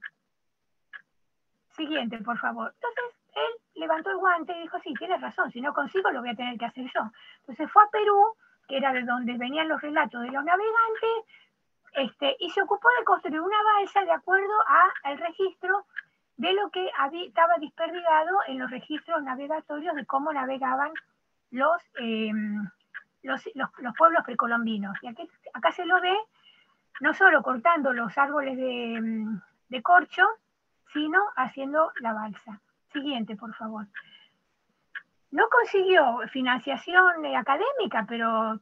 Siguiente, por favor. Entonces, él levantó el guante y dijo, sí, tienes razón, si no consigo lo voy a tener que hacer yo. Entonces fue a Perú, que era de donde venían los relatos de los navegantes, y se ocupó de construir una balsa de acuerdo al registro de lo que estaba desperdigado en los registros navegatorios de cómo navegaban los pueblos precolombinos. Y acá se lo ve, no solo cortando los árboles de corcho, sino haciendo la balsa. Siguiente, por favor. No consiguió financiación académica, pero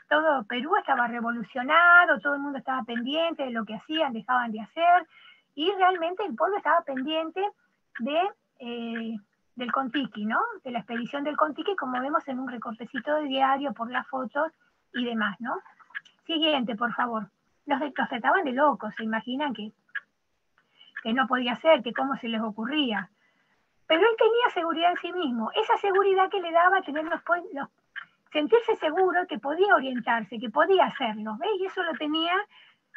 todo Perú estaba revolucionado, todo el mundo estaba pendiente de lo que hacían, dejaban de hacer, y realmente el pueblo estaba pendiente del Kon-Tiki, ¿no? De la expedición del Kon-Tiki, como vemos en un recortecito de diario por las fotos y demás, ¿no? Siguiente, por favor. Los trataban de locos, se imaginan que no podía ser, que cómo se les ocurría. Pero él tenía seguridad en sí mismo, esa seguridad que le daba tener sentirse seguro que podía orientarse, que podía hacerlo, ¿ves? Y eso lo tenía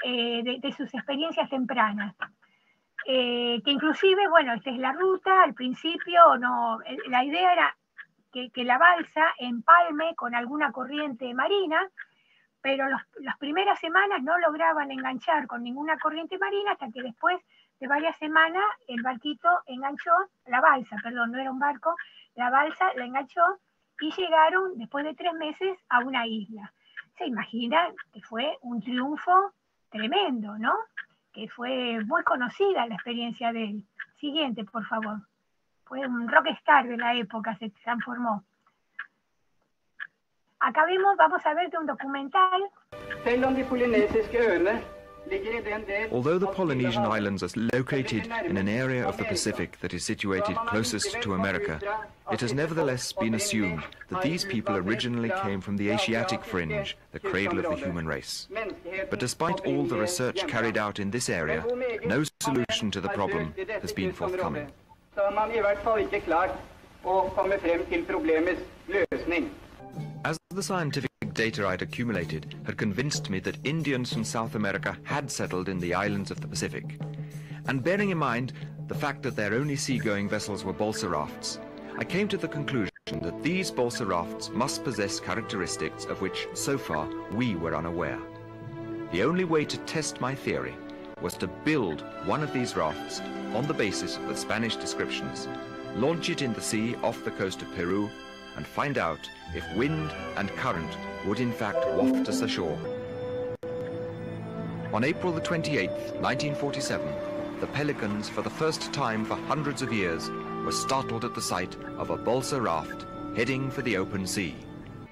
de sus experiencias tempranas. Que inclusive, bueno, esta es la ruta, al principio la idea era que la balsa empalme con alguna corriente marina, pero las primeras semanas no lograban enganchar con ninguna corriente marina hasta que después de varias semanas el barquito enganchó, la balsa, perdón, no era un barco, la balsa la enganchó y llegaron después de 3 meses a una isla. Se imaginan que fue un triunfo tremendo, ¿no? Que fue muy conocida la experiencia de él. Siguiente, por favor. Fue un rockstar de la época, se transformó. Acá vamos a ver de un documental. Although the Polynesian islands are located in an area of the Pacific that is situated closest to America, it has nevertheless been assumed that these people originally came from the Asiatic fringe, the cradle of the human race. But despite all the research carried out in this area, no solution to the problem has been forthcoming. As the scientific data I'd accumulated had convinced me that Indians from South America had settled in the islands of the Pacific, and bearing in mind the fact that their only seagoing vessels were balsa rafts, I came to the conclusion that these balsa rafts must possess characteristics of which so far we were unaware. The only way to test my theory was to build one of these rafts on the basis of the Spanish descriptions, launch it in the sea off the coast of Peru, and find out if wind and current would in fact waft us ashore. On April the 28th, 1947, the Pelicans, for the first time for hundreds of years, were startled at the sight of a balsa raft heading for the open sea.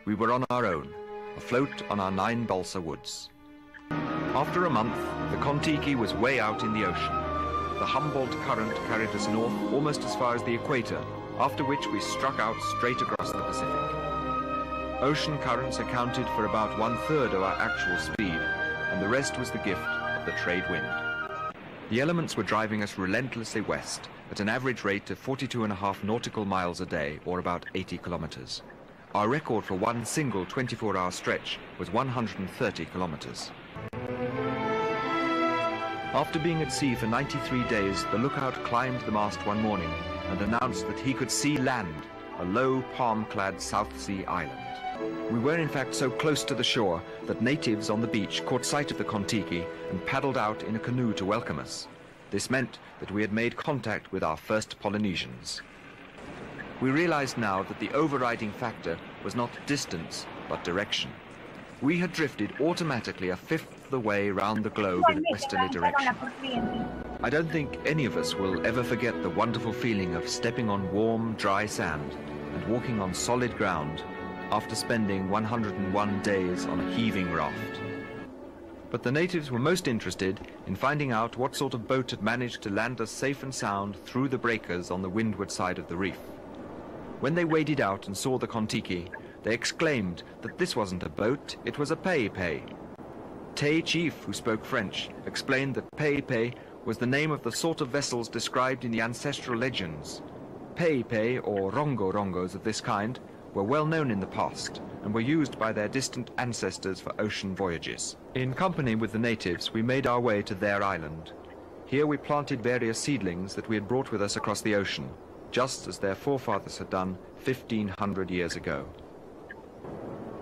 We were on our own, afloat on our 9 balsa woods. After a month, the Kon-Tiki was way out in the ocean. The Humboldt current carried us north almost as far as the equator, after which we struck out straight across the Pacific. Ocean currents accounted for about 1/3 of our actual speed, and the rest was the gift of the trade wind. The elements were driving us relentlessly west at an average rate of 42.5 nautical miles a day, or about 80 kilometers. Our record for one single 24-hour stretch was 130 kilometers. After being at sea for 93 days, the lookout climbed the mast one morning and announced that he could see land, a low palm-clad South Sea island. We were in fact so close to the shore that natives on the beach caught sight of the Kon-Tiki and paddled out in a canoe to welcome us. This meant that we had made contact with our first Polynesians. We realized now that the overriding factor was not distance, but direction. We had drifted automatically a fifth of the way round the globe in a westerly direction. I don't think any of us will ever forget the wonderful feeling of stepping on warm, dry sand and walking on solid ground after spending 101 days on a heaving raft. But the natives were most interested in finding out what sort of boat had managed to land us safe and sound through the breakers on the windward side of the reef. When they waded out and saw the Kon-Tiki, they exclaimed that this wasn't a boat, it was a pei-pei. Tay Chief, who spoke French, explained that pei-pei was the name of the sort of vessels described in the ancestral legends. Pei-pei, or rongo-rongos of this kind, were well known in the past and were used by their distant ancestors for ocean voyages. In company with the natives, we made our way to their island. Here we planted various seedlings that we had brought with us across the ocean, just as their forefathers had done 1,500 years ago.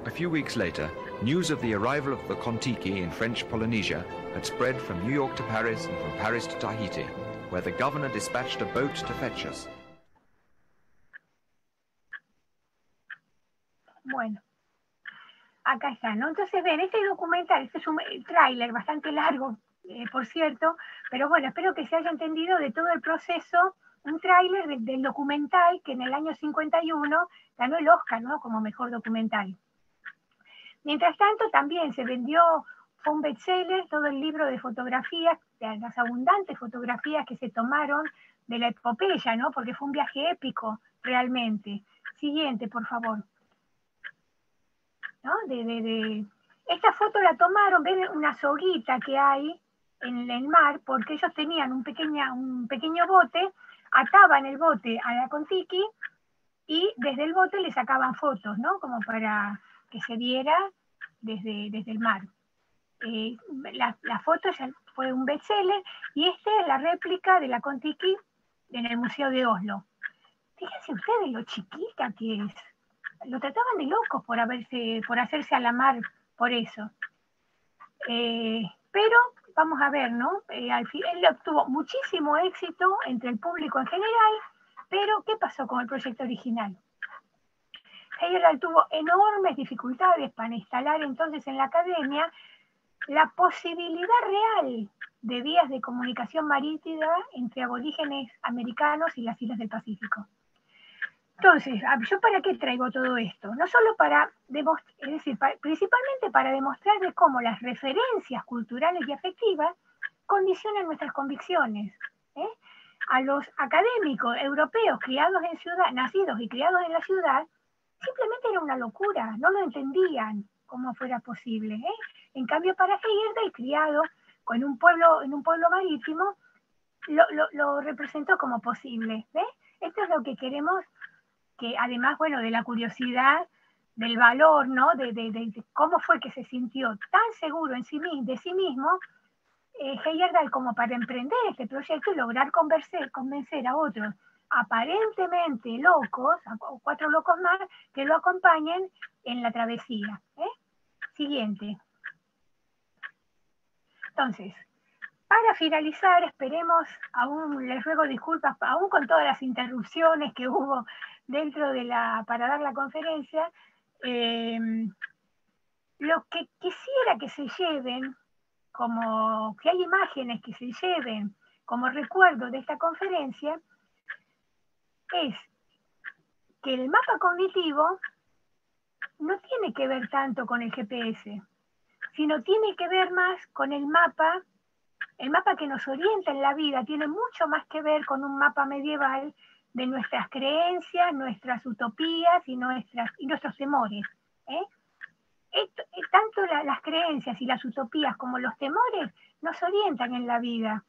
A few weeks later, news of the arrival of the Kon-Tiki in French Polynesia had spread from New York to Paris and from Paris to Tahiti, where the governor dispatched a boat to fetch us. Bueno, acá está, ¿no? Entonces, ven, este documental, este es un tráiler bastante largo, por cierto, pero bueno, espero que se haya entendido de todo el proceso, un tráiler del documental que en el año 51 ganó el Oscar, ¿no? Como mejor documental. Mientras tanto, también se vendió, fue un bestseller, todo el libro de fotografías, de las abundantes fotografías que se tomaron de la epopeya, ¿no? Porque fue un viaje épico, realmente. Siguiente, por favor. ¿No? Esta foto la tomaron, ven una soguita que hay en el mar, porque ellos tenían un pequeño bote, ataban el bote a la Kon-Tiki y desde el bote le sacaban fotos, ¿no? Como para que se viera desde el mar. La foto ya fue un bestseller y esta es la réplica de la Kon-Tiki en el Museo de Oslo. Fíjense ustedes lo chiquita que es. Lo trataban de locos por hacerse a la mar por eso. Pero vamos a ver, ¿no? Al fin, él obtuvo muchísimo éxito entre el público en general, pero ¿qué pasó con el proyecto original? Heyerdahl tuvo enormes dificultades para instalar entonces en la academia la posibilidad real de vías de comunicación marítima entre aborígenes americanos y las islas del Pacífico. Entonces, ¿yo para qué traigo todo esto? No solo para demostrar, es decir, principalmente para demostrar de cómo las referencias culturales y afectivas condicionan nuestras convicciones. A los académicos europeos nacidos y criados en la ciudad, simplemente era una locura, no lo entendían cómo fuera posible. En cambio, para Heyerdahl, criado en un pueblo marítimo, lo representó como posible. Esto es lo que queremos, que además, bueno, de la curiosidad, del valor, ¿no? De cómo fue que se sintió tan seguro de sí mismo, Heyerdahl, como para emprender este proyecto y lograr convencer a otros aparentemente locos, a 4 locos más, que lo acompañen en la travesía. Siguiente. Entonces, para finalizar, esperemos, les ruego disculpas, aún con todas las interrupciones que hubo para dar la conferencia, lo que quisiera que se lleven, como que hay imágenes que se lleven como recuerdo de esta conferencia, es que el mapa cognitivo no tiene que ver tanto con el GPS, sino tiene que ver más con el mapa que nos orienta en la vida, tiene mucho más que ver con un mapa medieval de nuestras creencias, nuestras utopías y nuestros temores. Tanto las creencias y las utopías como los temores nos orientan en la vida.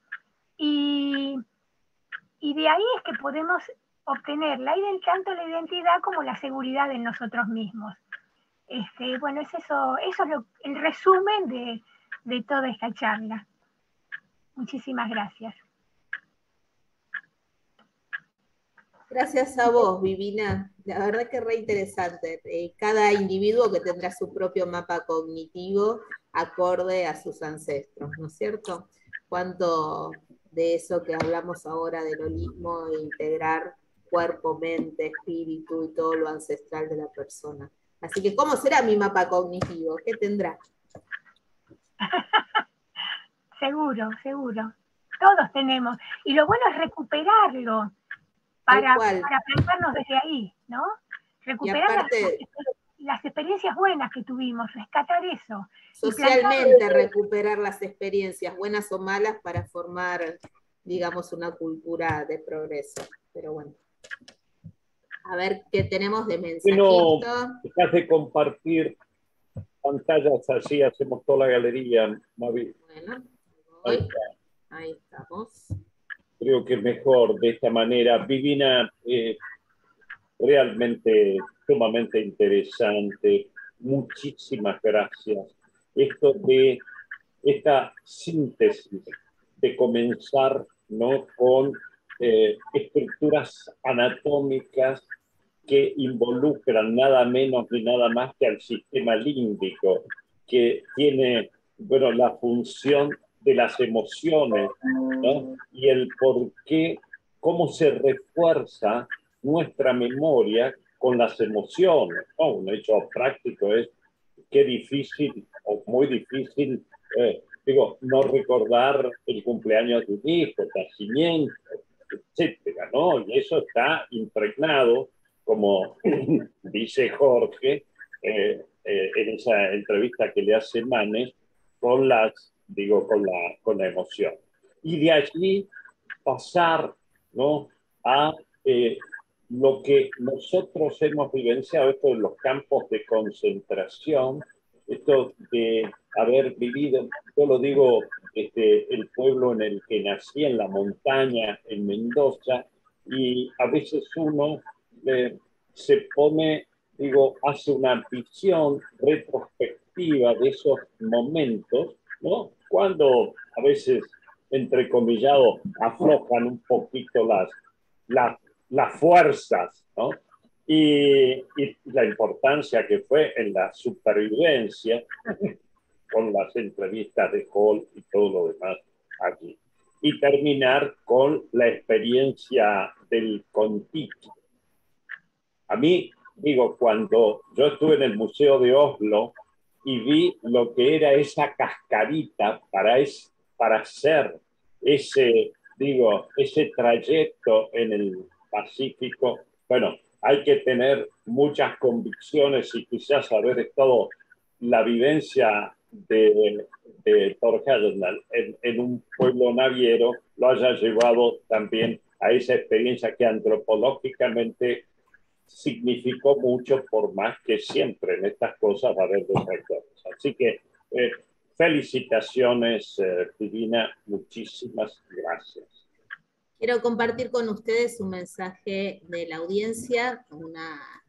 Y de ahí es que podemos obtener tanto la identidad como la seguridad en nosotros mismos. Bueno, eso es el resumen de toda esta charla. Muchísimas gracias. Gracias a vos, Vivina. La verdad que es re interesante. Cada individuo que tendrá su propio mapa cognitivo acorde a sus ancestros, ¿no es cierto? Cuánto de eso que hablamos ahora del holismo, de integrar cuerpo, mente, espíritu y todo lo ancestral de la persona. Así que, ¿cómo será mi mapa cognitivo? ¿Qué tendrá? Seguro, seguro. Todos tenemos. Y lo bueno es recuperarlo para plantarnos desde ahí, ¿no? Recuperar aparte, las experiencias buenas que tuvimos, rescatar eso. Socialmente recuperar las experiencias, buenas o malas, para formar, digamos, una cultura de progreso. Pero bueno. A ver qué tenemos de mensajito. Dejas de compartir pantallas así, hacemos toda la galería, Mavi. Bueno, ahí estamos. Creo que es mejor de esta manera. Vivina, realmente sumamente interesante. Muchísimas gracias. Esto de esta síntesis de comenzar, ¿no?, con estructuras anatómicas que involucran nada menos ni nada más que al sistema límbico, que tiene, bueno, la función de las emociones, ¿no? Y el por qué, cómo se refuerza nuestra memoria con las emociones, ¿no? Un hecho práctico es qué difícil o muy difícil, no recordar el cumpleaños de un hijo, el nacimiento, etcétera, ¿no? Y eso está impregnado, como dice Jorge, en esa entrevista que le hace Manes, con la emoción. Y de allí pasar, ¿no?, a lo que nosotros hemos vivenciado, esto de los campos de concentración, esto de haber vivido, yo lo digo, el pueblo en el que nací, en la montaña, en Mendoza, y a veces uno se pone, hace una visión retrospectiva de esos momentos, ¿no? Cuando a veces, entrecomillado, aflojan un poquito las fuerzas, ¿no? Y la importancia que fue en la supervivencia, con las entrevistas de Hall y todo lo demás aquí. Y terminar con la experiencia del Kon-Tiki. A mí, cuando yo estuve en el Museo de Oslo y vi lo que era esa cascarita para hacer ese trayecto en el Pacífico, bueno, hay que tener muchas convicciones y quizás haber estado la vivencia de Thor Heyerdahl en un pueblo naviero lo haya llevado también a esa experiencia que antropológicamente significó mucho, por más que siempre en estas cosas va a haber detractores. Así que felicitaciones, Divina, muchísimas gracias. Quiero compartir con ustedes un mensaje de la audiencia,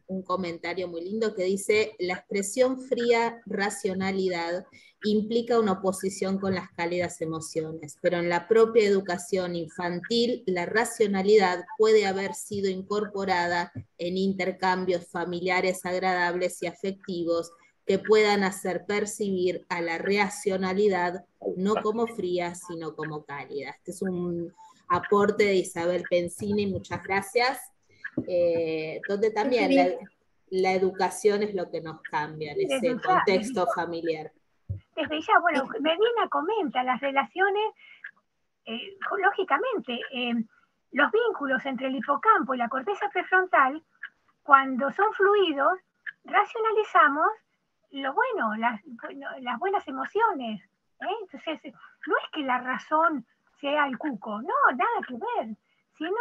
un comentario muy lindo que dice: la expresión fría racionalidad implica una oposición con las cálidas emociones, pero en la propia educación infantil la racionalidad puede haber sido incorporada en intercambios familiares agradables y afectivos que puedan hacer percibir a la racionalidad no como fría, sino como cálida. Este es un aporte de Isabel Pensini, muchas gracias, donde también la educación es lo que nos cambia en ese contexto familiar. Desde ya, bueno, Medina comenta las relaciones, lógicamente, los vínculos entre el hipocampo y la corteza prefrontal, cuando son fluidos, racionalizamos lo bueno, las buenas emociones. Entonces, no es que la razón sea el cuco, no, nada que ver, sino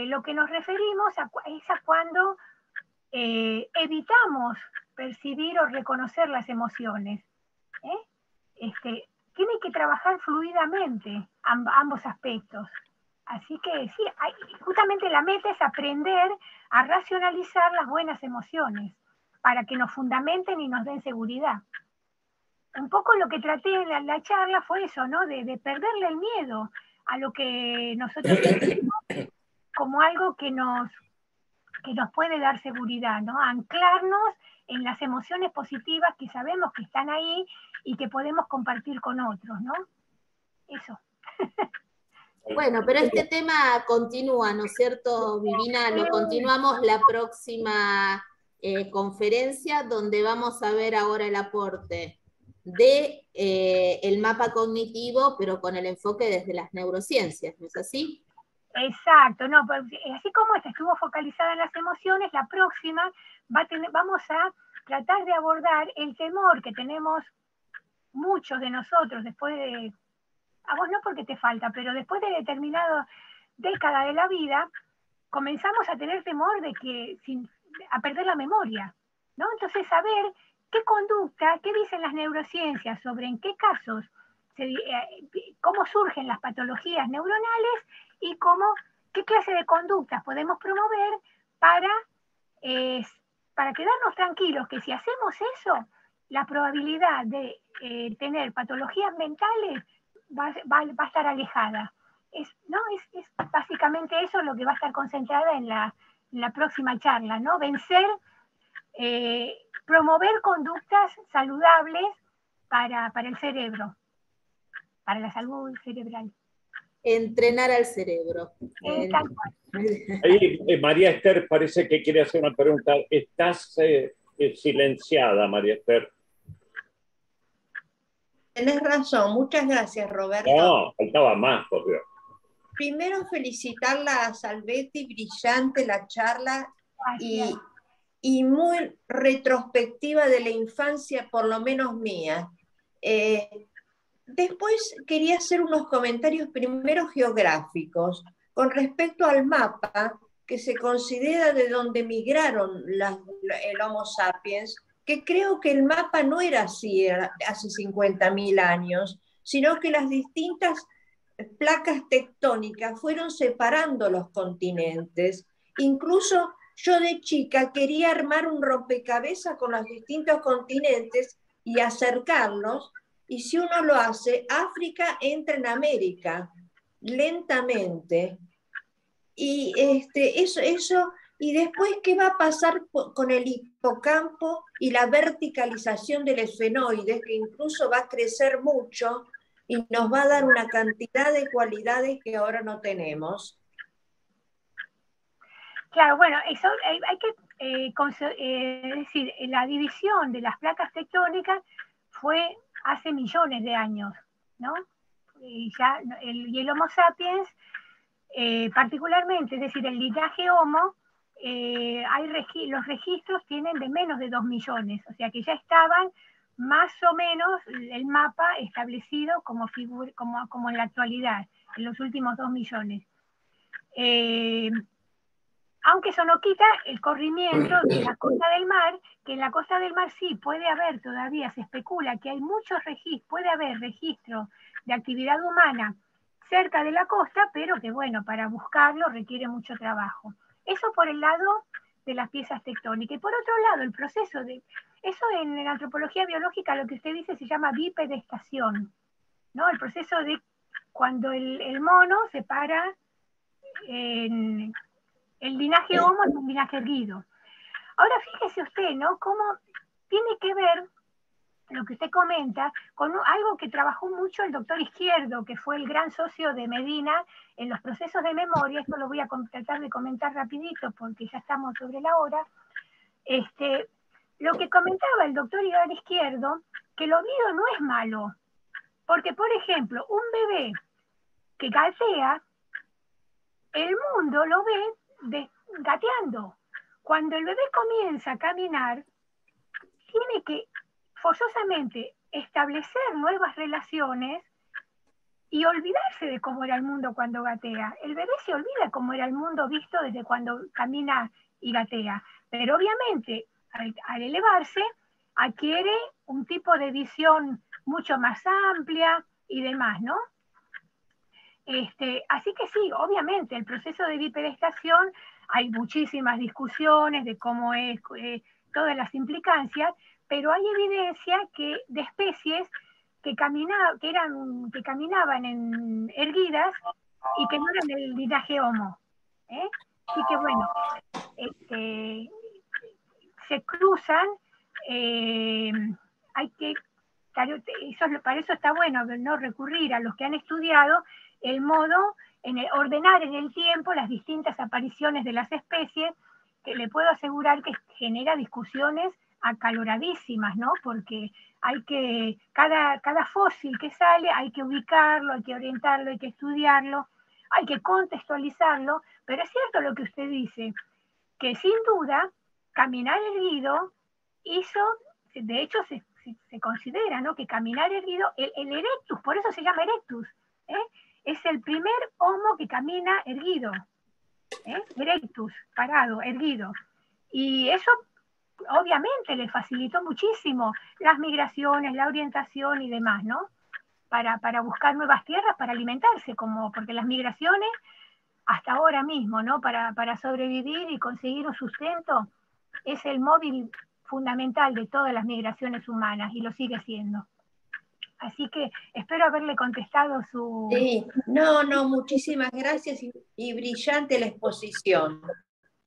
lo que nos referimos es a cuando evitamos percibir o reconocer las emociones. Tiene que trabajar fluidamente ambos aspectos. Así que sí, justamente la meta es aprender a racionalizar las buenas emociones para que nos fundamenten y nos den seguridad. un poco lo que traté en la charla fue eso, ¿no? De perderle el miedo a lo que nosotros sentimos como algo que nos puede dar seguridad, ¿no? Anclarnos en las emociones positivas que sabemos que están ahí y que podemos compartir con otros, ¿no? Eso. Bueno, pero este tema continúa, ¿no es cierto, Vivina? Lo continuamos la próxima conferencia, donde vamos a ver ahora el aporte de el mapa cognitivo, pero con el enfoque desde las neurociencias, ¿no es así? Exacto, no, pues, así como esta estuvo focalizada en las emociones, la próxima vamos a tratar de abordar el temor que tenemos muchos de nosotros después de, a vos no porque te falta, pero después de determinada década de la vida, comenzamos a tener temor de que a perder la memoria, ¿no? Entonces saber qué conducta, qué dicen las neurociencias sobre en qué casos, cómo surgen las patologías neuronales y qué clase de conductas podemos promover para quedarnos tranquilos que si hacemos eso, la probabilidad de tener patologías mentales va a estar alejada. Es básicamente eso lo que va a estar concentrada en la próxima charla, ¿no? Vencer, promover conductas saludables para el cerebro, para la salud cerebral. Entrenar al cerebro. Tal cual. Ahí, María Esther parece que quiere hacer una pregunta. Estás silenciada, María Esther. Tenés razón, muchas gracias, Roberto. No, faltaba más, por Dios. Primero felicitarla a Salvetti, brillante la charla y muy retrospectiva de la infancia, por lo menos mía. Después quería hacer unos comentarios primero geográficos con respecto al mapa que se considera de donde migraron el Homo sapiens, que creo que el mapa no era así hace 50.000 años, sino que las distintas placas tectónicas fueron separando los continentes. Incluso yo de chica quería armar un rompecabezas con los distintos continentes y acercarlos, y si uno lo hace, África entra en América lentamente. Y eso, y después, ¿qué va a pasar con el hipocampo y la verticalización del esfenoides, que incluso va a crecer mucho y nos va a dar una cantidad de cualidades que ahora no tenemos? Claro, bueno, eso hay que decir, la división de las placas tectónicas fue hace millones de años, ¿no? Y el Homo sapiens, particularmente, es decir, el linaje Homo, los registros tienen de menos de 2 millones, o sea que ya estaban más o menos el mapa establecido como en la actualidad, en los últimos 2 millones. Aunque eso no quita el corrimiento de la costa del mar, que en la costa del mar sí puede haber todavía, se especula que hay muchos registros, puede haber registro de actividad humana cerca de la costa, pero que bueno, para buscarlo requiere mucho trabajo. Eso por el lado de las piezas tectónicas. Y por otro lado, el proceso eso en la antropología biológica lo que usted dice se llama bipedestación, ¿no? El proceso de cuando el mono se para en el linaje Homo es un linaje erguido. Ahora fíjese usted, ¿no? Cómo tiene que ver lo que usted comenta con algo que trabajó mucho el doctor Izquierdo, que fue el gran socio de Medina en los procesos de memoria. Esto lo voy a tratar de comentar rapidito porque ya estamos sobre la hora. Lo que comentaba el doctor Iván Izquierdo, que el oído no es malo, porque por ejemplo, un bebé que gatea, el mundo lo ve gateando. Cuando el bebé comienza a caminar, tiene que forzosamente establecer nuevas relaciones y olvidarse de cómo era el mundo cuando gatea. El bebé se olvida cómo era el mundo visto desde cuando camina y gatea, pero obviamente al elevarse adquiere un tipo de visión mucho más amplia y demás, ¿no? Así que sí, obviamente, el proceso de bipedestación, hay muchísimas discusiones de cómo es, todas las implicancias, pero hay evidencia de especies que caminaban erguidas y que no eran del linaje Homo. Así que bueno, se cruzan, hay que, para eso está bueno no recurrir a los que han estudiado el modo, ordenar en el tiempo las distintas apariciones de las especies, que le puedo asegurar que genera discusiones acaloradísimas, ¿no? Porque cada fósil que sale hay que ubicarlo, hay que orientarlo, hay que estudiarlo, hay que contextualizarlo, pero es cierto lo que usted dice, que sin duda caminar erguido de hecho se considera, ¿no?, que caminar erguido, el erectus, por eso se llama erectus, es el primer homo que camina erguido, erectus, parado, erguido, y eso obviamente le facilitó muchísimo las migraciones, la orientación y demás, ¿no? Para buscar nuevas tierras, para alimentarse, porque las migraciones, hasta ahora mismo, ¿no?, para sobrevivir y conseguir un sustento, es el móvil fundamental de todas las migraciones humanas, y lo sigue siendo. Así que espero haberle contestado su... Sí, no, muchísimas gracias y brillante la exposición.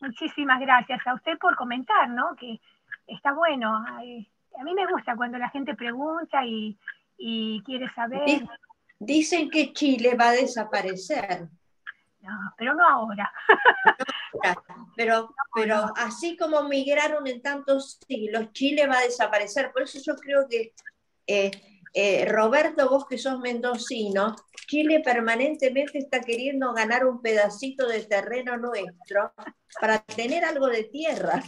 Muchísimas gracias a usted por comentar, ¿no? Que está bueno. A mí me gusta cuando la gente pregunta y quiere saber. Dicen que Chile va a desaparecer. No, pero no ahora. Pero así como migraron en tantos siglos, Chile va a desaparecer. Por eso yo creo que, Roberto, vos que sos mendocino, Chile permanentemente está queriendo ganar un pedacito de terreno nuestro para tener algo de tierra.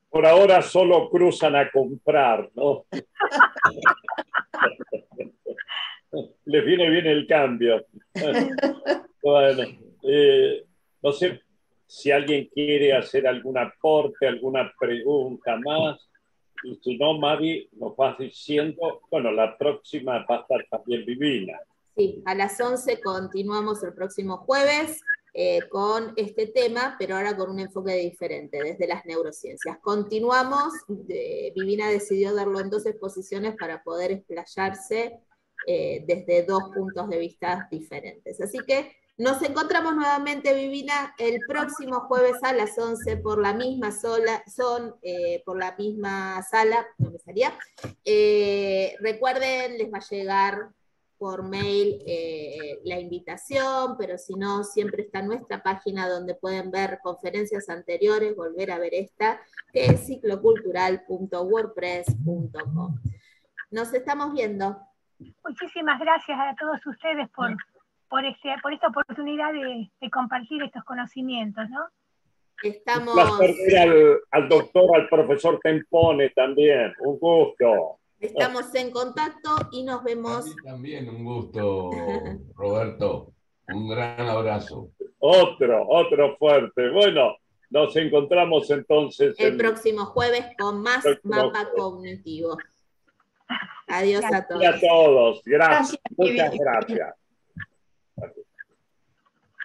Por ahora solo cruzan a comprar, ¿no? Les viene bien el cambio. Bueno, no sé si alguien quiere hacer algún aporte, alguna pregunta más. Y si no, Mavi, nos vas diciendo, bueno, la próxima va a estar también Vivina. Sí, a las 11 continuamos el próximo jueves con este tema, pero ahora con un enfoque diferente, desde las neurociencias. Continuamos, Vivina decidió darlo en 2 exposiciones para poder explayarse desde 2 puntos de vista diferentes. Así que nos encontramos nuevamente, Vivina, el próximo jueves a las 11 por la misma sala, no me salía. Recuerden, les va a llegar por mail la invitación, pero si no, siempre está nuestra página donde pueden ver conferencias anteriores, volver a ver esta, que es ciclocultural.wordpress.com. Nos estamos viendo. Muchísimas gracias a todos ustedes por esta oportunidad de compartir estos conocimientos, ¿no? Estamos... Un placer ver al doctor, al profesor Tempone también, un gusto. Estamos en contacto y nos vemos. A mí también un gusto, Roberto. Un gran abrazo. Otro fuerte. Bueno, nos encontramos entonces el próximo jueves con más mapa cognitivo. Adiós a todos. Y a todos. Gracias. Muchas gracias.